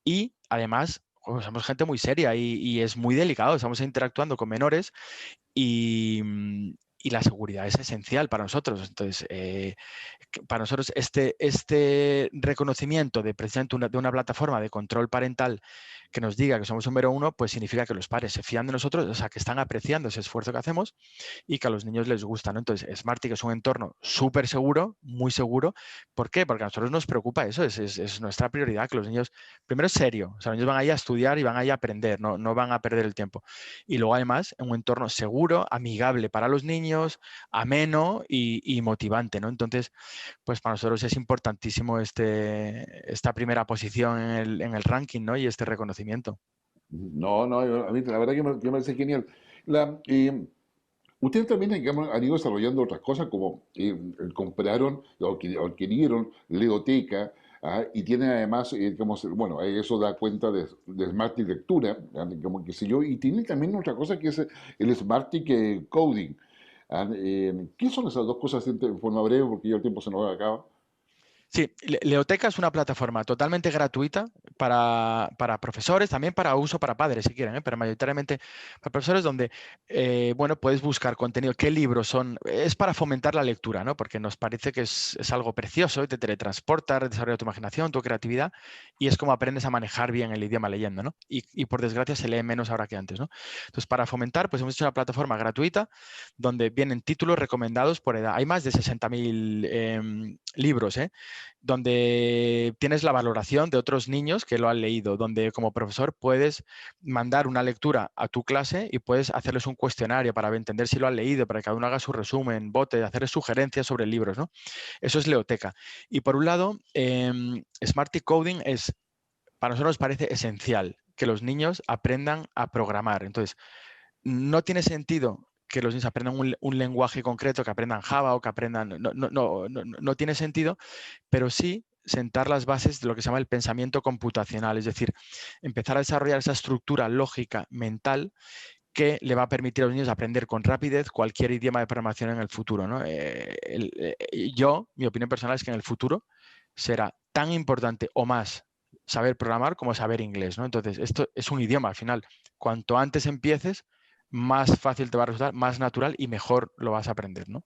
y además somos gente muy seria y es muy delicado, estamos interactuando con menores y la seguridad es esencial para nosotros. Entonces, para nosotros este reconocimiento de precisamente de una plataforma de control parental que nos diga que somos número uno, pues significa que los padres se fían de nosotros, o sea, que están apreciando ese esfuerzo que hacemos y que a los niños les gusta, ¿no? Entonces, Smartick es un entorno súper seguro, muy seguro. ¿Por qué? Porque a nosotros nos preocupa eso, es nuestra prioridad, que los niños, primero es serio, o sea, los niños van ahí a estudiar y van ahí a aprender, no van a perder el tiempo. Y luego además en un entorno seguro, amigable para los niños, ameno y motivante, ¿no? Entonces, pues para nosotros es importantísimo esta primera posición en el ranking, ¿no? Y este reconocimiento. No, no, a mí la verdad que me parece genial. Ustedes también digamos, han ido desarrollando otras cosas como compraron o adquirieron Leoteca, y tienen además, digamos, bueno, eso da cuenta de Smartick Lectura, como qué sé yo, y tienen también otra cosa que es el Smartick Coding. ¿Qué son esas dos cosas en forma breve? Porque ya el tiempo se nos acaba. Sí, Leoteca es una plataforma totalmente gratuita para profesores, también para uso para padres si quieren, pero mayoritariamente para profesores donde, bueno, puedes buscar contenido, qué libros son, es para fomentar la lectura, ¿no? Porque nos parece que es algo precioso y te teletransporta, desarrolla tu imaginación, tu creatividad y es como aprendes a manejar bien el idioma leyendo, ¿no? Y por desgracia se lee menos ahora que antes, ¿no? Entonces, para fomentar, pues hemos hecho una plataforma gratuita donde vienen títulos recomendados por edad. Hay más de 60.000 libros, donde tienes la valoración de otros niños que lo han leído, donde como profesor puedes mandar una lectura a tu clase y puedes hacerles un cuestionario para entender si lo han leído, para que cada uno haga su resumen, vote, hacerles sugerencias sobre libros, ¿no? Eso es Leoteca. Y por un lado, Smarty Coding para nosotros nos parece esencial que los niños aprendan a programar. Entonces, no tiene sentido que los niños aprendan un lenguaje concreto, que aprendan Java o que aprendan... No tiene sentido, pero sí sentar las bases de lo que se llama el pensamiento computacional, es decir, empezar a desarrollar esa estructura lógica mental que le va a permitir a los niños aprender con rapidez cualquier idioma de programación en el futuro, ¿no? Mi opinión personal es que en el futuro será tan importante o más saber programar como saber inglés, ¿no? Entonces, esto es un idioma al final. Cuanto antes empieces, más fácil te va a resultar, más natural y mejor lo vas a aprender, ¿no?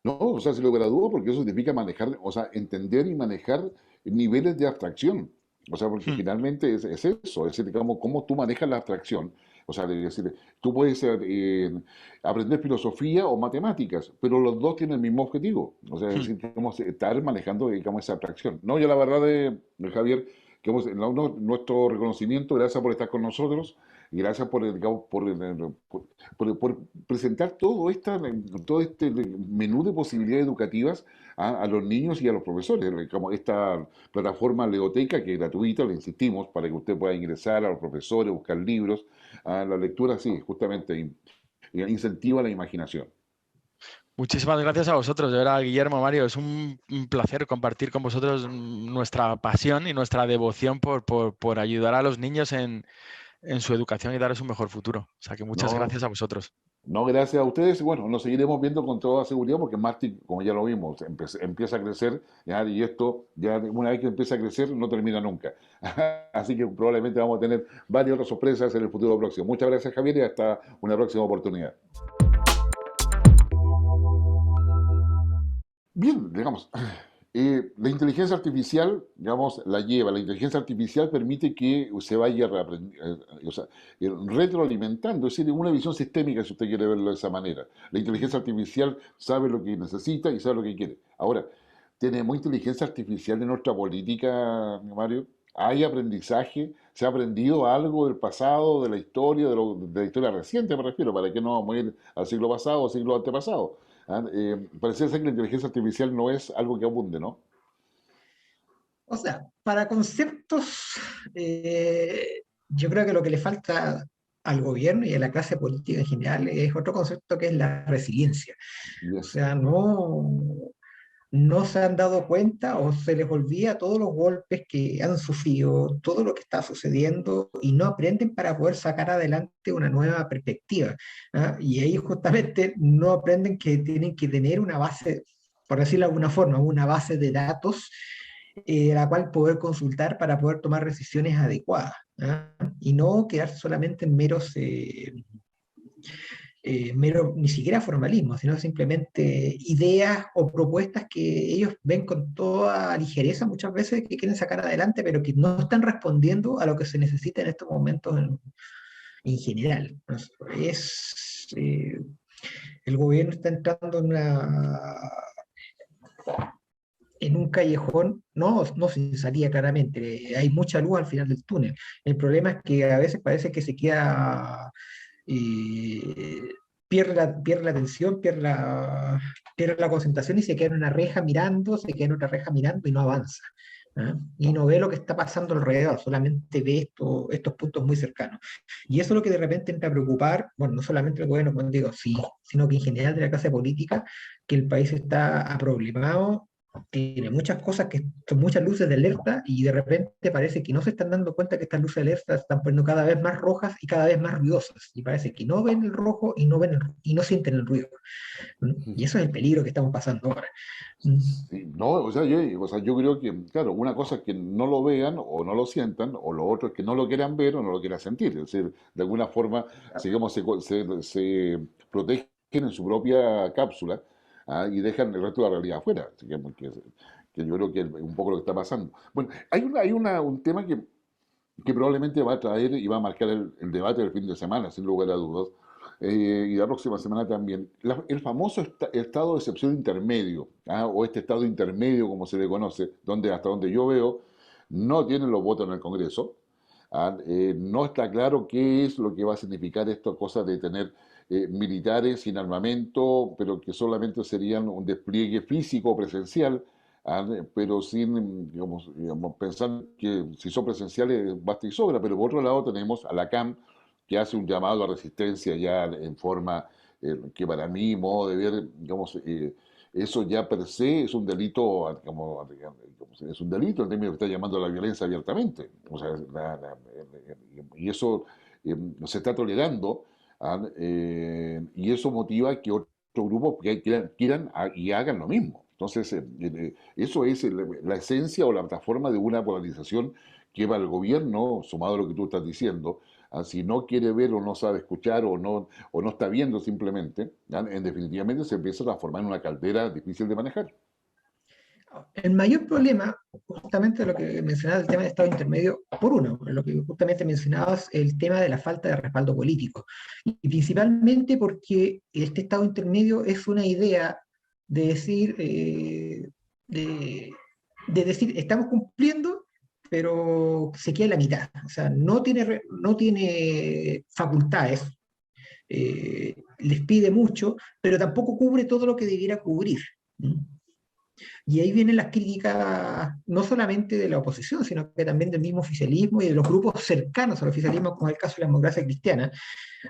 No, o sea, si lo gradúo porque eso significa manejar, o sea, entender y manejar niveles de abstracción. O sea, porque Hmm. finalmente es eso, es decir, digamos, cómo tú manejas la abstracción. O sea, es decir, tú puedes aprender filosofía o matemáticas, pero los dos tienen el mismo objetivo. O sea, es Hmm. decir, digamos, estar manejando, digamos, esa abstracción. No, yo la verdad de Javier, que nuestro reconocimiento, gracias por estar con nosotros y gracias por, digamos, por presentar todo este menú de posibilidades educativas a los niños y a los profesores. Como esta plataforma Leoteca, que es gratuita, le insistimos, para que usted pueda ingresar a los profesores, buscar libros. La lectura, sí, justamente incentiva la imaginación. Muchísimas gracias a vosotros, de verdad, Guillermo, Mario. Es un placer compartir con vosotros nuestra pasión y nuestra devoción por ayudar a los niños en su educación y darles un mejor futuro. O sea que muchas No, gracias a vosotros. no, gracias a ustedes. Bueno, nos seguiremos viendo con toda seguridad porque Martin, como ya lo vimos, empieza a crecer, ¿ya? Y esto, ya una vez que empieza a crecer, no termina nunca. Así que probablemente vamos a tener varias otras sorpresas en el futuro próximo. Muchas gracias, Javier, y hasta una próxima oportunidad. Bien, digamos, la inteligencia artificial, digamos, la inteligencia artificial permite que se vaya o sea, retroalimentando, es decir, una visión sistémica, si usted quiere verlo de esa manera. La inteligencia artificial sabe lo que necesita y sabe lo que quiere. Ahora, ¿tenemos inteligencia artificial en nuestra política, Mario? ¿Hay aprendizaje? ¿Se ha aprendido algo del pasado, de la historia, de la historia reciente, me refiero, para que no vamos a ir al siglo pasado o siglo antepasado? ¿Ah? Parece ser que la inteligencia artificial no es algo que abunde, ¿no? O sea, para conceptos, yo creo que lo que le falta al gobierno y a la clase política en general es otro concepto que es la resiliencia. Y O eso. sea, no se han dado cuenta o se les olvida todos los golpes que han sufrido, todo lo que está sucediendo y no aprenden para poder sacar adelante una nueva perspectiva. ¿Ah? Y ahí justamente no aprenden que tienen que tener una base, por decirlo de alguna forma, una base de datos la cual poder consultar para poder tomar decisiones adecuadas. ¿Ah? Y no quedarse solamente en mero, ni siquiera formalismo, sino simplemente ideas o propuestas que ellos ven con toda ligereza muchas veces que quieren sacar adelante, pero que no están respondiendo a lo que se necesita en estos momentos en general. El gobierno está entrando en un callejón, no sin salida claramente, hay mucha luz al final del túnel. El problema es que a veces parece que se queda eh, pierde la atención, pierde la concentración y se queda en una reja mirando, se queda en otra reja mirando y no avanza. ¿Ah? Y no ve lo que está pasando alrededor, solamente ve estos puntos muy cercanos. Y eso es lo que de repente entra a preocupar, bueno, no solamente el gobierno, como digo, sí, sino que en general de la clase política, que el país está aproblemado, tiene muchas cosas que son muchas luces de alerta y de repente parece que no se están dando cuenta que estas luces de alerta se están poniendo cada vez más rojas y cada vez más ruidosas. Y parece que no ven el rojo y y no sienten el ruido. Y eso es el peligro que estamos pasando ahora. ¿Mm? Sí, no, o sea, yo creo que, claro, una cosa es que no lo vean o no lo sientan, o lo otro es que no lo quieran ver o no lo quieran sentir. Es decir, de alguna forma, digamos, se protegen en su propia cápsula, y dejan el resto de la realidad afuera. Así que yo creo que es un poco lo que está pasando. Bueno, un tema que probablemente va a traer y va a marcar el debate del fin de semana, sin lugar a dudas, y la próxima semana también, el famoso estado de excepción intermedio, o este estado intermedio como se le conoce, donde hasta donde yo veo no tienen los votos en el Congreso. No está claro qué es lo que va a significar esta cosa de tener militares sin armamento, pero que solamente serían un despliegue físico presencial, pero sin, digamos, pensar que si son presenciales basta y sobra. Pero por otro lado tenemos a la CAM, que hace un llamado a resistencia ya en forma que para mí, modo de ver, digamos, eso ya per se es un delito, es un delito en términos que está llamando a la violencia abiertamente. O sea, y eso se está tolerando, y eso motiva que otros grupos quieran y hagan lo mismo. Entonces, eso es la esencia o la plataforma de una polarización que va al gobierno, sumado a lo que tú estás diciendo, si no quiere ver o no sabe escuchar o no está viendo simplemente, en definitivamente se empieza a transformar en una caldera difícil de manejar. El mayor problema, justamente lo que mencionabas, el tema de Estado intermedio, por uno, lo que justamente mencionabas, el tema de la falta de respaldo político. Y principalmente porque este Estado intermedio es una idea de decir, de, de decir, estamos cumpliendo, pero se queda en la mitad. O sea, no tiene facultades, les pide mucho, pero tampoco cubre todo lo que debiera cubrir. ¿Mm? Y ahí vienen las críticas no solamente de la oposición, sino que también del mismo oficialismo y de los grupos cercanos al oficialismo, como es el caso de la democracia cristiana,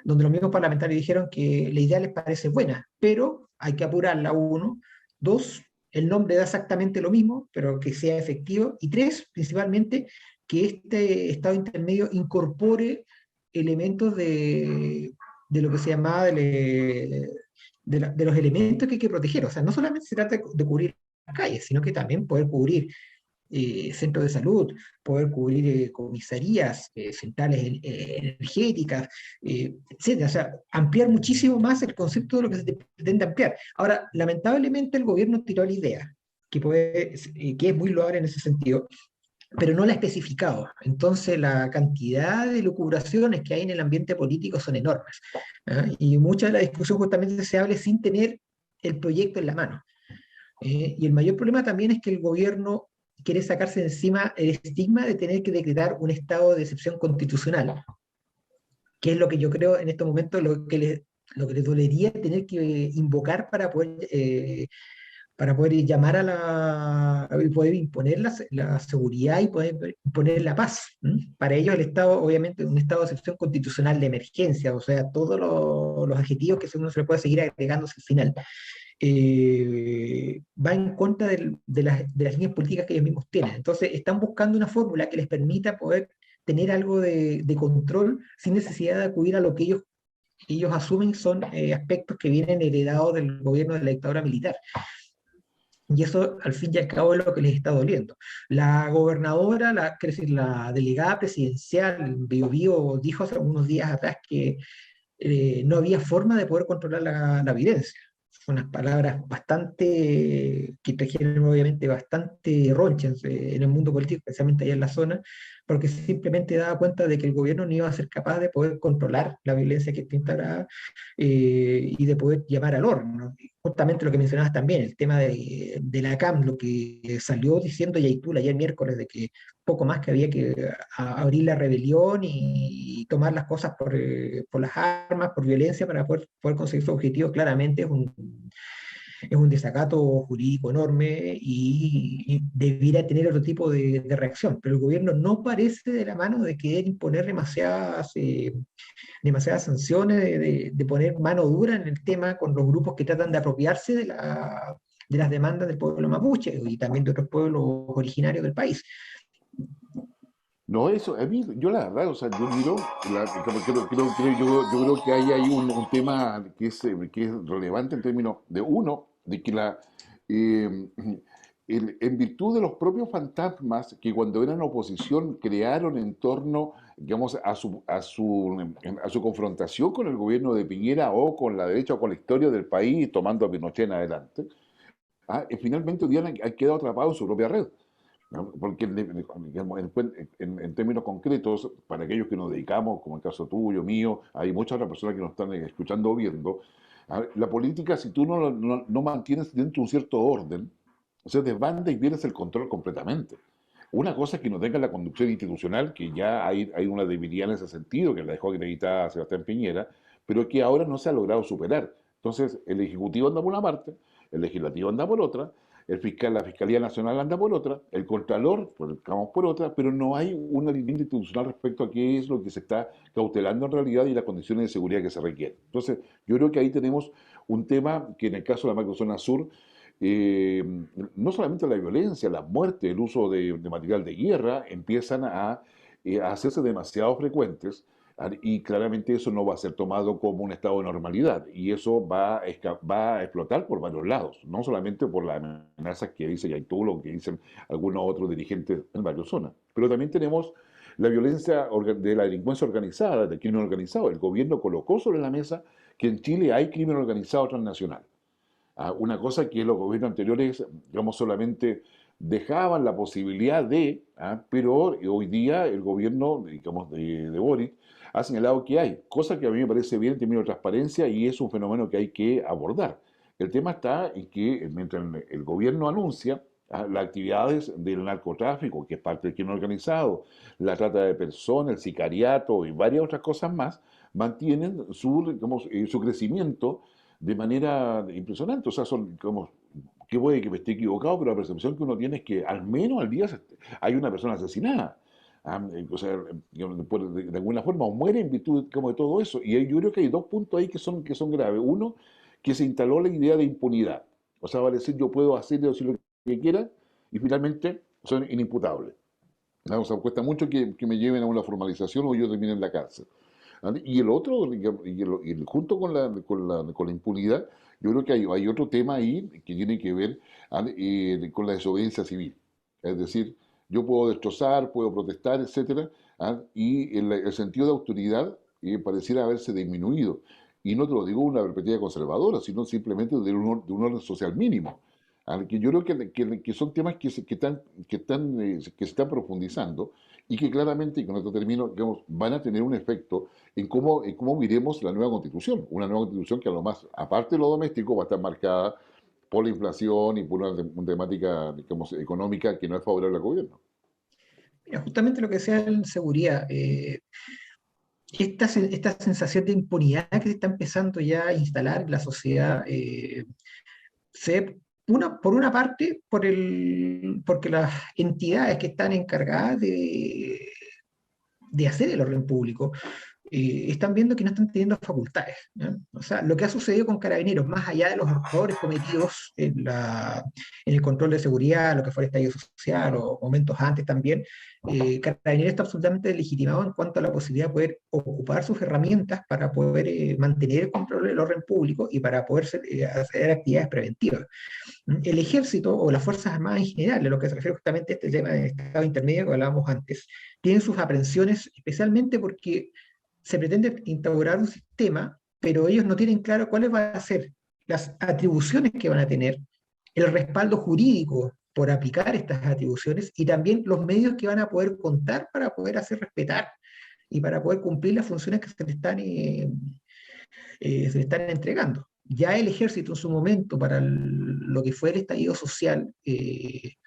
donde los mismos parlamentarios dijeron que la idea les parece buena, pero hay que apurarla, uno. Dos, el nombre da exactamente lo mismo, pero que sea efectivo. Y tres, principalmente, que este estado intermedio incorpore elementos de lo que se llamaba de los elementos que hay que proteger. O sea, no solamente se trata de cubrir calles, sino que también poder cubrir centros de salud, poder cubrir comisarías, centrales energéticas, etcétera. O sea, ampliar muchísimo más el concepto de lo que se pretende ampliar. Ahora, lamentablemente el gobierno tiró la idea, que es muy loable en ese sentido, pero no la ha especificado. Entonces, la cantidad de lucubraciones que hay en el ambiente político son enormes. ¿Ah? Y mucha de la discusión justamente se habla sin tener el proyecto en la mano. Y el mayor problema también es que el gobierno quiere sacarse de encima el estigma de tener que decretar un estado de excepción constitucional, que es lo que yo creo en estos momentos lo que les dolería tener que invocar para poder llamar y poder imponer la seguridad y poder imponer la paz. ¿M? Para ellos el Estado, obviamente, un estado de excepción constitucional de emergencia, o sea, todos los adjetivos que uno se le puede seguir agregándose al final, va en contra de las líneas políticas que ellos mismos tienen. Entonces, están buscando una fórmula que les permita poder tener algo de control sin necesidad de acudir a lo que ellos asumen son aspectos que vienen heredados del gobierno de la dictadura militar. Y eso, al fin y al cabo, es lo que les está doliendo. La gobernadora, quiero decir, la delegada presidencial en Biobío dijo hace unos días atrás que no había forma de poder controlar la violencia. Son unas palabras que trajeron obviamente bastante ronchas en el mundo político, especialmente allá en la zona, porque simplemente daba cuenta de que el gobierno no iba a ser capaz de poder controlar la violencia que está instalada y de poder llamar al orden, ¿no? Justamente lo que mencionabas también, el tema de la CAM, lo que salió diciendo Yaitul ayer miércoles, de que poco más que había que abrir la rebelión y tomar las cosas por las armas, por violencia, para poder conseguir su objetivo, claramente es un desacato jurídico enorme y debiera tener otro tipo de reacción. Pero el gobierno no parece de la mano de querer imponer demasiadas sanciones, de poner mano dura en el tema con los grupos que tratan de apropiarse de las demandas del pueblo mapuche y también de otros pueblos originarios del país. No, eso, a mí, yo la verdad, o sea, yo miro, yo creo que hay ahí un tema que es relevante en términos de uno, de que eh, en virtud de los propios fantasmas que cuando eran oposición crearon en torno, digamos, a su confrontación con el gobierno de Piñera o con la derecha o con la historia del país, tomando a Pinochet en adelante, finalmente hoy día han quedado atrapados en su propia red. ¿No? Porque digamos, en términos concretos, para aquellos que nos dedicamos, como el caso tuyo, mío, hay muchas otras personas que nos están escuchando o viendo, la política, si tú no mantienes dentro de un cierto orden, o sea, desbanda y pierdes el control completamente. Una cosa es que no tenga la conducción institucional, que ya hay una debilidad en ese sentido, que la dejó acreditada Sebastián Piñera, pero que ahora no se ha logrado superar. Entonces, el Ejecutivo anda por una parte, el Legislativo anda por otra, la Fiscalía Nacional anda por otra, el Contralor, vamos por otra, pero no hay una línea institucional respecto a qué es lo que se está cautelando en realidad y las condiciones de seguridad que se requieren. Entonces, yo creo que ahí tenemos un tema que en el caso de la macrozona sur, eh, no solamente la violencia, la muerte, el uso de material de guerra empiezan a hacerse demasiado frecuentes. Y claramente eso no va a ser tomado como un estado de normalidad y eso va a explotar por varios lados, no solamente por las amenazas que dice Yaitul o que dicen algunos otros dirigentes en varias zonas, pero también tenemos la violencia de la delincuencia organizada, del crimen organizado. El gobierno colocó sobre la mesa que en Chile hay crimen organizado transnacional. Una cosa que los gobiernos anteriores, digamos, solamente dejaban la posibilidad pero hoy día el gobierno, digamos, de Boric ha señalado que hay, cosa que a mí me parece bien en términos de transparencia y es un fenómeno que hay que abordar. El tema está en que mientras el gobierno anuncia las actividades del narcotráfico, que es parte del crimen organizado, la trata de personas, el sicariato y varias otras cosas más, mantienen digamos, su crecimiento de manera impresionante. O sea, son como, que puede que me esté equivocado, pero la percepción que uno tiene es que al menos al día hay una persona asesinada. O sea, digamos, de alguna forma o muere en virtud como de todo eso. Y yo creo que hay dos puntos ahí que son graves. Uno, que se instaló la idea de impunidad. O sea, va a decir yo puedo hacer y decir lo que quiera y finalmente son inimputables. ¿No? O sea, cuesta mucho que me lleven a una formalización o yo termine en la cárcel. Y el otro, digamos, junto con la impunidad, yo creo que hay otro tema ahí que tiene que ver con la desobediencia civil. Es decir, yo puedo destrozar, puedo protestar, etcétera, y el sentido de autoridad pareciera haberse disminuido. Y no te lo digo una perspectiva conservadora, sino simplemente de un orden social mínimo. Que yo creo que son temas que se están profundizando y que claramente, y con esto termino, digamos, van a tener un efecto en cómo miremos la nueva constitución. Una nueva constitución que a lo más, aparte de lo doméstico, va a estar marcada por la inflación y por una temática, digamos, económica que no es favorable al gobierno. Mira, justamente lo que sea en seguridad, esta sensación de impunidad que se está empezando ya a instalar en la sociedad, por una parte, porque las entidades que están encargadas de hacer el orden público están viendo que no están teniendo facultades, ¿ya? O sea, lo que ha sucedido con Carabineros, más allá de los errores cometidos en el control de seguridad, lo que fue el estallido social o momentos antes también, Carabineros está absolutamente legitimado en cuanto a la posibilidad de poder ocupar sus herramientas para poder mantener el control del orden público y para poder hacer actividades preventivas. El ejército o las Fuerzas Armadas en general, a lo que se refiere justamente a este tema de estado intermedio que hablábamos antes, tienen sus aprensiones especialmente porque se pretende instaurar un sistema, pero ellos no tienen claro cuáles van a ser las atribuciones que van a tener, el respaldo jurídico por aplicar estas atribuciones y también los medios que van a poder contar para poder hacer respetar y para poder cumplir las funciones que se le están entregando. Ya el ejército en su momento, para lo que fue el estallido social, y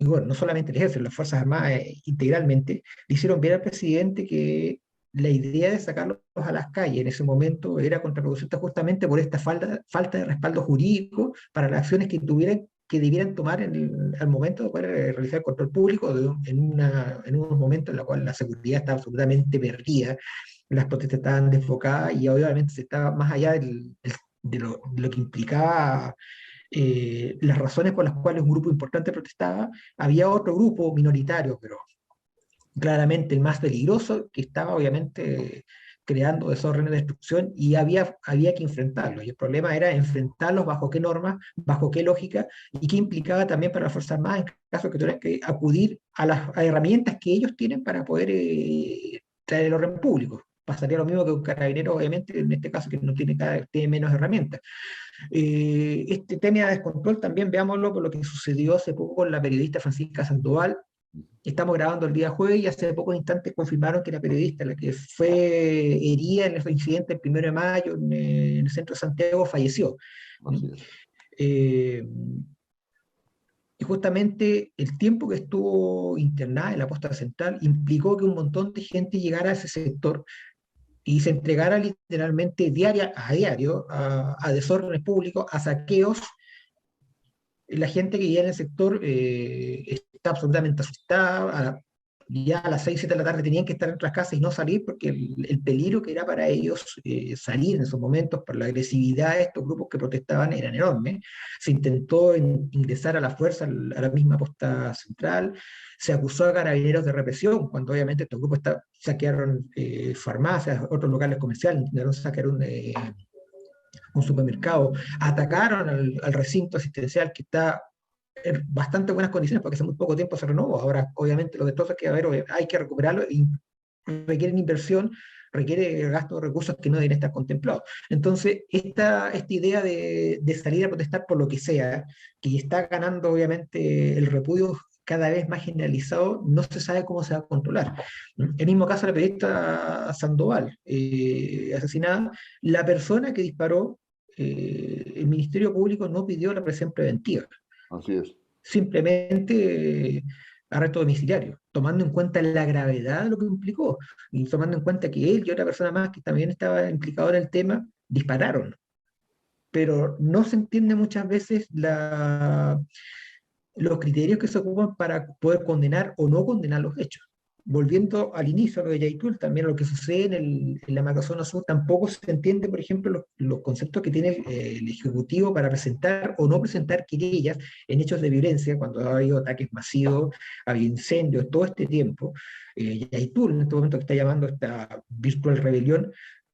bueno, no solamente el ejército, las Fuerzas Armadas integralmente, le hicieron ver al presidente que la idea de sacarlos a las calles en ese momento era contraproducente justamente por esta falta de respaldo jurídico para las acciones que debieran tomar al momento de poder realizar el control público en unos momentos en los cuales la seguridad estaba absolutamente perdida, las protestas estaban desfocadas y obviamente se estaba más allá de lo que implicaba las razones por las cuales un grupo importante protestaba, había otro grupo minoritario, pero claramente el más peligroso, que estaba obviamente creando desórdenes de destrucción y había que enfrentarlos. Y el problema era enfrentarlos bajo qué normas, bajo qué lógica y qué implicaba también para las Fuerzas Armadas en caso que tuvieran que acudir a herramientas que ellos tienen para poder traer el orden público. Pasaría lo mismo que un carabinero, obviamente, en este caso, que no tiene menos herramientas. Este tema de descontrol también veámoslo por lo que sucedió hace poco con la periodista Francisca Sandoval. Estamos grabando el día jueves y hace pocos instantes confirmaron que la periodista, la que fue herida en el incidente el 1 de mayo en el centro de Santiago, falleció. Así es. Eh, y justamente el tiempo que estuvo internada en la posta central implicó que un montón de gente llegara a ese sector y se entregara literalmente a diario a desórdenes públicos, a saqueos. La gente que vivía en el sector está absolutamente asustada. Ya a las 6, 7 de la tarde tenían que estar en otras casas y no salir porque el peligro que era para ellos salir en esos momentos por la agresividad de estos grupos que protestaban eran enormes. Se intentó ingresar a la fuerza a la misma posta central. Se acusó a carabineros de represión, cuando obviamente estos grupos saquearon farmacias, otros locales comerciales, intentaron saquear un supermercado, atacaron al recinto asistencial que está en bastante buenas condiciones porque hace muy poco tiempo se renovó. Ahora, obviamente, los destrozos que va a haber hay que recuperarlo y requieren inversión, requiere gasto de recursos que no deberían estar contemplados. Entonces, esta idea de salir a protestar por lo que sea, que está ganando obviamente el repudio cada vez más generalizado, no se sabe cómo se va a controlar. El mismo caso de la periodista Sandoval, asesinada, la persona que disparó, el Ministerio Público no pidió la prisión preventiva, Así es. simplemente arresto domiciliario, tomando en cuenta la gravedad de lo que implicó, y tomando en cuenta que él y otra persona más que también estaba implicado en el tema, dispararon. Pero no se entiende muchas veces los criterios que se ocupan para poder condenar o no condenar los hechos. Volviendo al inicio, a lo de Yaitul, también lo que sucede en la macrozona sur, tampoco se entiende, por ejemplo, los conceptos que tiene el Ejecutivo para presentar o no presentar querellas en hechos de violencia, cuando ha habido ataques masivos, ha habido incendios, todo este tiempo. Yaitul, en este momento, que está llamando esta virtual rebelión,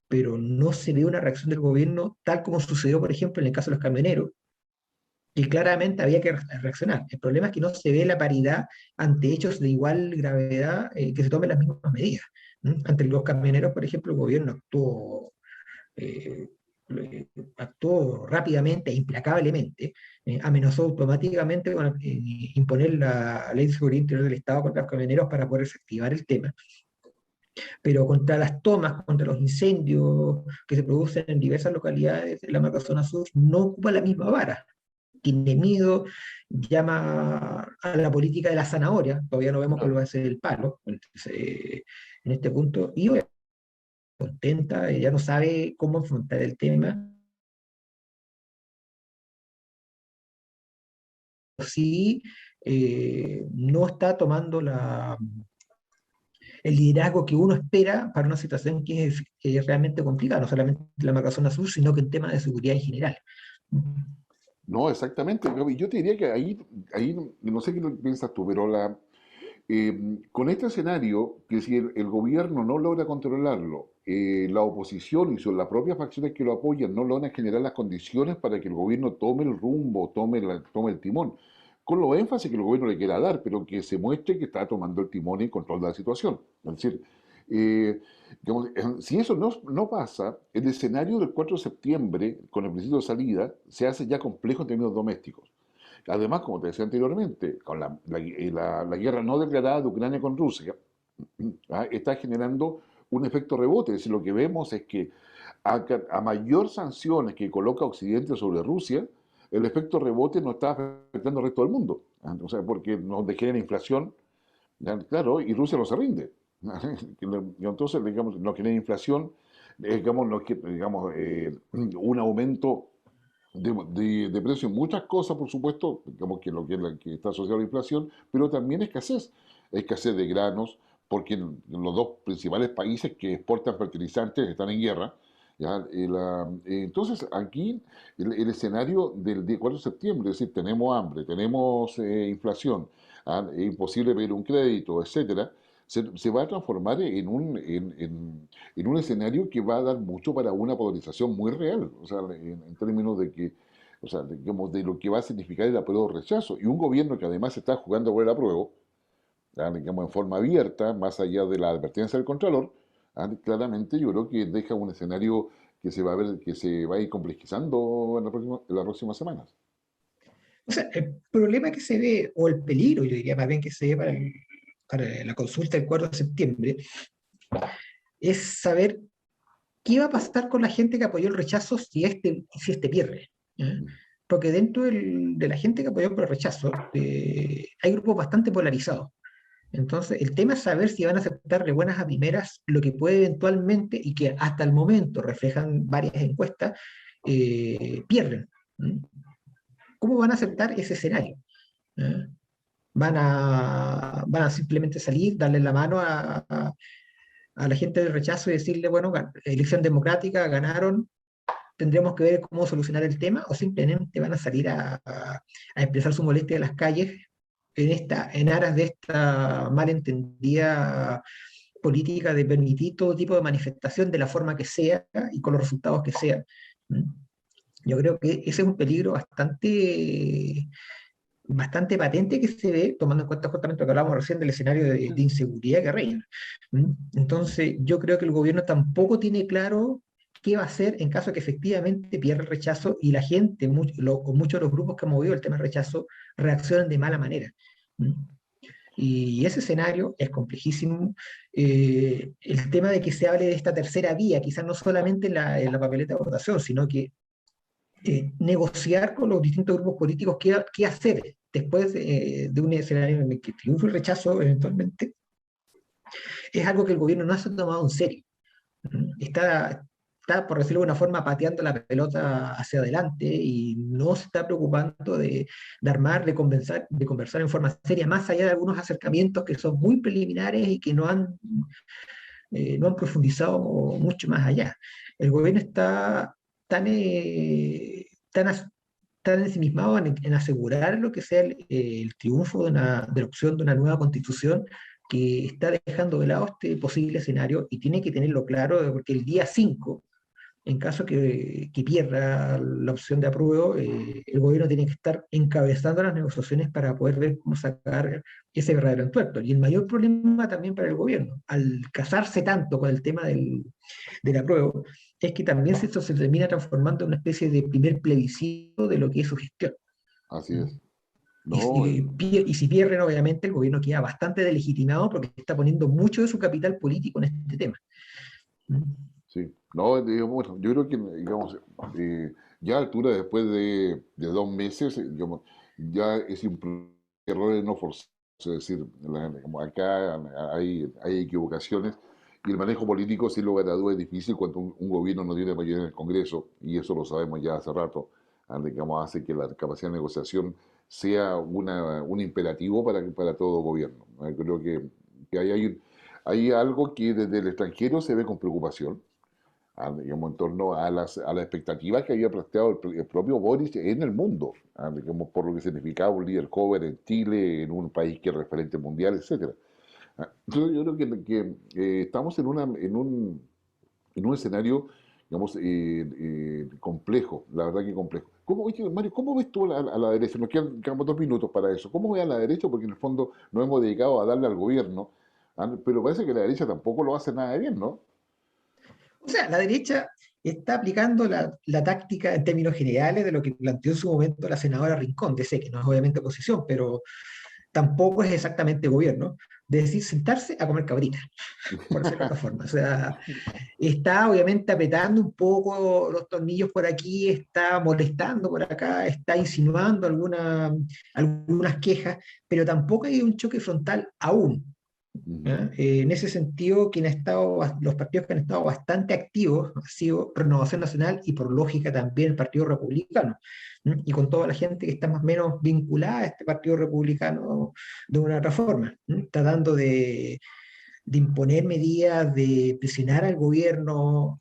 pero no se ve una reacción del gobierno, tal como sucedió, por ejemplo, en el caso de los camioneros, y claramente había que reaccionar. El problema es que no se ve la paridad ante hechos de igual gravedad que se tomen las mismas medidas. Ante los camioneros, por ejemplo, el gobierno eh, actuó rápidamente e implacablemente, amenazó automáticamente con imponer la ley de seguridad interior del Estado contra los camioneros para poder desactivar el tema. Pero contra las tomas, contra los incendios que se producen en diversas localidades de la macrozona sur, no ocupa la misma vara. tiene miedo, llama a la política de la zanahoria, todavía no vemos cuál va a ser el palo, entonces, en este punto, y obviamente contenta, ella no sabe cómo enfrentar el tema, sí no está tomando el liderazgo que uno espera para una situación que es realmente complicada, no solamente en la Macrozona Sur, sino que en temas de seguridad en general. No, exactamente. Yo te diría que ahí no sé qué piensas tú, pero con este escenario, que si el gobierno no logra controlarlo, la oposición y son las propias facciones que lo apoyan no logran generar las condiciones para que el gobierno tome el rumbo, tome el timón, con lo énfasis que el gobierno le quiera dar, pero que se muestre que está tomando el timón y control de la situación. Es decir, eh, digamos, si eso no pasa, el escenario del 4 de septiembre, con el principio de salida, se hace ya complejo en términos domésticos. Además, como te decía anteriormente, con la guerra no declarada de Ucrania con Rusia, está generando un efecto rebote. Es decir, lo que vemos es que a mayor sanciones que coloca Occidente sobre Rusia, el efecto rebote no está afectando al resto del mundo. O sea, porque nos genera inflación, claro, y Rusia no se rinde. Y entonces, digamos, nos genera inflación, digamos, un aumento de precio en muchas cosas, por supuesto, digamos que lo que, que está asociado a la inflación, pero también escasez de granos, porque los dos principales países que exportan fertilizantes están en guerra. ¿Ya? Entonces, aquí el escenario del día 4 de septiembre, es decir, tenemos hambre, tenemos inflación, es imposible pedir un crédito, etcétera, se va a transformar en un escenario que va a dar mucho para una polarización muy real, o sea, en términos de que, o sea, digamos, de lo que va a significar el apruebo o rechazo. Y un gobierno que además está jugando por el apruebo, digamos, en forma abierta, más allá de la advertencia del Contralor, claramente yo creo que deja un escenario que se va a ver, que se va a ir complejizando en las próximas semanas. O sea, el problema que se ve, o el peligro, yo diría más bien que se ve para la consulta del 4 de septiembre, es saber qué va a pasar con la gente que apoyó el rechazo si este pierde. ¿Ya? Porque dentro de la gente que apoyó por el rechazo hay grupos bastante polarizados. Entonces, el tema es saber si van a aceptar de buenas a primeras lo que puede eventualmente, y que hasta el momento reflejan varias encuestas, pierden. ¿Mm? ¿Cómo van a aceptar ese escenario? ¿Eh? Van a simplemente salir, darle la mano a la gente del rechazo y decirle, bueno, elección democrática, ganaron, tendremos que ver cómo solucionar el tema, o simplemente van a salir a expresar su molestia en las calles en aras de esta malentendida política de permitir todo tipo de manifestación de la forma que sea y con los resultados que sean. ¿Mm? Yo creo que ese es un peligro bastante patente que se ve, tomando en cuenta justamente lo que hablábamos recién del escenario de inseguridad que reina. ¿Mm? Entonces, yo creo que el gobierno tampoco tiene claro qué va a hacer en caso de que efectivamente pierda el rechazo y la gente, o muchos de los grupos que han movido el tema del rechazo, reaccionan de mala manera. ¿Mm? Y ese escenario es complejísimo. El tema de que se hable de esta tercera vía, quizás no solamente en la papeleta de votación, sino que negociar con los distintos grupos políticos qué hacer después de un escenario en el que triunfe el rechazo eventualmente, es algo que el gobierno no se ha tomado en serio. Está, por decirlo de una forma, pateando la pelota hacia adelante y no se está preocupando de armar, de conversar en forma seria, más allá de algunos acercamientos que son muy preliminares y que no han profundizado mucho más allá. El gobierno está tan, tan, tan ensimismado en asegurar lo que sea el triunfo de la opción de una nueva constitución, que está dejando de lado este posible escenario y tiene que tenerlo claro, porque el día 5, en caso que pierda la opción de apruebo, el gobierno tiene que estar encabezando las negociaciones para poder ver cómo sacar ese verdadero entuerto. Y el mayor problema también para el gobierno, al casarse tanto con el tema del apruebo, es que también esto se termina transformando en una especie de primer plebiscito de lo que es su gestión. Así es. Y No, y si pierden, obviamente, el gobierno queda bastante delegitimado porque está poniendo mucho de su capital político en este tema. sí, no, digamos, bueno, yo creo que, digamos, ya a altura después de 2 meses, digamos, ya es un errores no forzados, es decir, como acá hay equivocaciones y el manejo político, sin lugar a dudas, es difícil cuando un gobierno no tiene mayoría en el Congreso, y eso lo sabemos ya hace rato, digamos, hace que la capacidad de negociación sea un imperativo para todo gobierno. Creo que hay algo que desde el extranjero se ve con preocupación, digamos, en torno a las expectativas que había planteado el propio Boris en el mundo, digamos, por lo que significaba un líder joven en Chile, en un país que es referente mundial, etcétera. Entonces yo creo que estamos en un escenario, digamos, complejo, la verdad que complejo. Oye, Mario, ¿cómo ves tú a la derecha? Nos quedan 2 minutos para eso. ¿Cómo ves a la derecha? Porque en el fondo nos hemos dedicado a darle al gobierno, pero parece que la derecha tampoco lo hace nada de bien, ¿no? O sea, la derecha está aplicando la táctica en términos generales de lo que planteó en su momento la senadora Rincón, de sé que no es obviamente oposición, pero tampoco es exactamente gobierno, de decir sentarse a comer cabrita, por decirlo de otra forma. O sea, está obviamente apretando un poco los tornillos por aquí, está molestando por acá, está insinuando algunas quejas, pero tampoco hay un choque frontal aún. Ujú. ¿Ya? En ese sentido, los partidos que han estado bastante activos ha sido Renovación Nacional y por lógica también el Partido Republicano. ¿Mm? Y con toda la gente que está más o menos vinculada a este Partido Republicano de una u otra forma, ¿mm? Tratando de imponer medidas, de presionar al gobierno.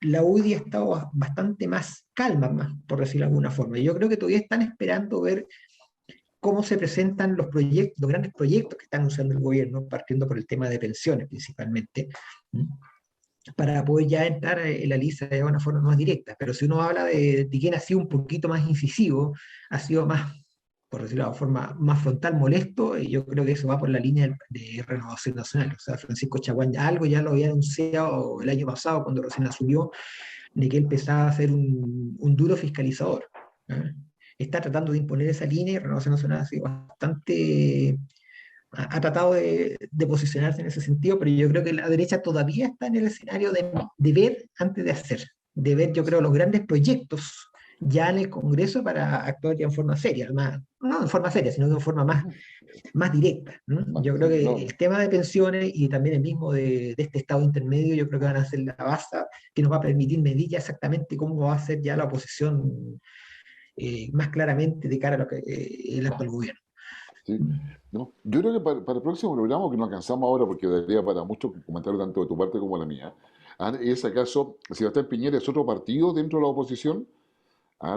La UDI ha estado bastante más calma, más, por decirlo de alguna forma. Yo creo que todavía están esperando ver cómo se presentan los proyectos, los grandes proyectos que está anunciando el gobierno, partiendo por el tema de pensiones principalmente, ¿m? Para poder ya entrar en la lista de una forma más directa. Pero si uno habla de quién ha sido un poquito más incisivo, ha sido más, por decirlo de una forma, más frontal, molesto, y yo creo que eso va por la línea de Renovación Nacional. O sea, Francisco Chaguán algo ya lo había anunciado el año pasado cuando recién asumió, de que él empezaba a ser un duro fiscalizador. ¿Eh? Está tratando de imponer esa línea y Renovación Nacional ha sido bastante, ha tratado de posicionarse en ese sentido, pero yo creo que la derecha todavía está en el escenario de ver antes de hacer, de ver, yo creo, los grandes proyectos ya en el Congreso para actuar ya en forma seria, no en forma seria, sino de forma más directa. ¿No? Yo creo Sí, que no, el tema de pensiones y también el mismo de este estado intermedio, yo creo que van a ser la base que nos va a permitir medir ya exactamente cómo va a ser ya la oposición más claramente de cara a lo que el actual gobierno. sí. No, yo creo que para el próximo programa, que no alcanzamos ahora porque daría para mucho comentario tanto de tu parte como de la mía, ¿es acaso Sebastián Piñera es otro partido dentro de la oposición?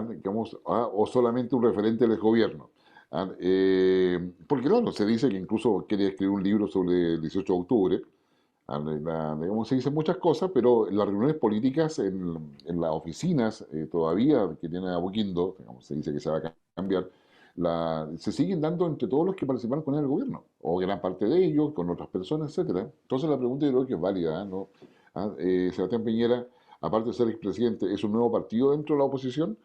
Digamos, o solamente un referente del gobierno. Porque claro, se dice que incluso quiere escribir un libro sobre el 18 de octubre. Digamos, se dicen muchas cosas, pero en las reuniones políticas, en las oficinas todavía que tiene Apoquindo, digamos, se dice que se va a cambiar, se siguen dando entre todos los que participan con el gobierno, o gran parte de ellos, con otras personas, etcétera. Entonces la pregunta yo creo que es válida, ¿no? Sebastián Piñera, aparte de ser expresidente, ¿es un nuevo partido dentro de la oposición?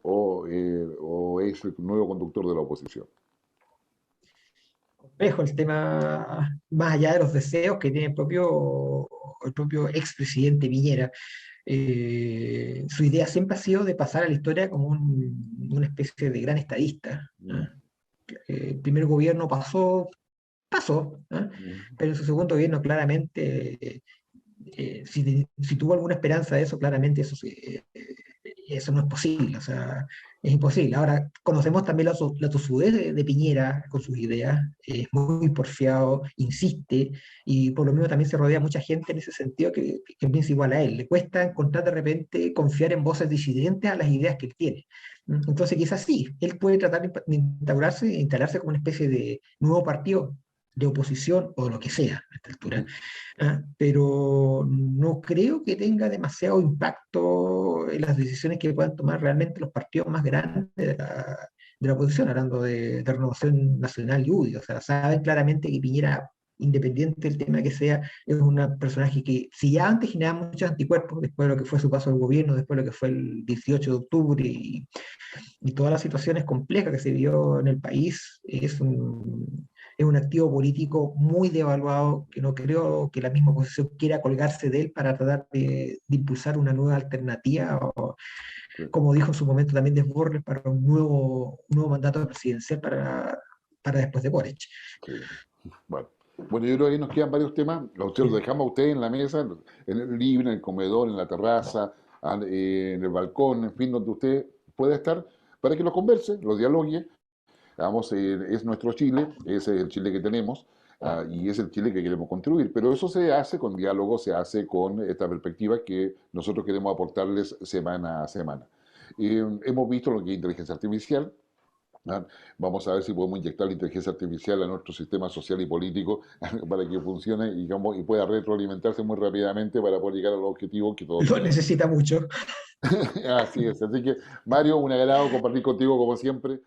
¿O es el nuevo conductor de la oposición? Complejo el tema, más allá de los deseos que tiene el propio expresidente Piñera. Su idea siempre ha sido de pasar a la historia como una especie de gran estadista. Mm, El primer gobierno pasó, ¿eh? mm, Pero en su segundo gobierno claramente, si tuvo alguna esperanza de eso, claramente eso no es posible, o sea, es imposible. Ahora, conocemos también la tosudez de Piñera con sus ideas, es muy porfiado, insiste, y por lo menos también se rodea mucha gente en ese sentido que piensa igual a él. Le cuesta encontrar de repente confiar en voces disidentes a las ideas que él tiene. Entonces, quizás sí, él puede tratar de instalarse como una especie de nuevo partido de oposición o lo que sea a esta altura, ujú. pero no creo que tenga demasiado impacto en las decisiones que puedan tomar realmente los partidos más grandes de la oposición, hablando de Renovación Nacional y UDI. O sea, saben claramente que Piñera, independiente del tema que sea, es un personaje que, si ya antes generaba muchos anticuerpos, después de lo que fue su paso al gobierno, después de lo que fue el 18 de octubre y todas las situaciones complejas que se vio en el país, es un activo político muy devaluado, que no creo que la misma oposición quiera colgarse de él para tratar de impulsar una nueva alternativa sí, como dijo en su momento también Desbordes, para un nuevo mandato presidencial para después de Boric. sí. Bueno. Bueno, yo creo que ahí nos quedan varios temas. A usted los Sí. dejamos a usted en la mesa, en el living, en el comedor, en la terraza, en el balcón, en fin, donde usted pueda estar, para que los converse, los dialogue. Vamos, es nuestro Chile, ese es el Chile que tenemos, y es el Chile que queremos construir. Pero eso se hace con diálogo, se hace con esta perspectiva que nosotros queremos aportarles semana a semana. Hemos visto lo que es inteligencia artificial. ¿Ah? Vamos a ver si podemos inyectar la inteligencia artificial a nuestro sistema social y político para que funcione y, y pueda retroalimentarse muy rápidamente para poder llegar a los objetivos que todos Lo tenemos. necesita mucho. Así es. Así que, Mario, un agrado compartir contigo como siempre.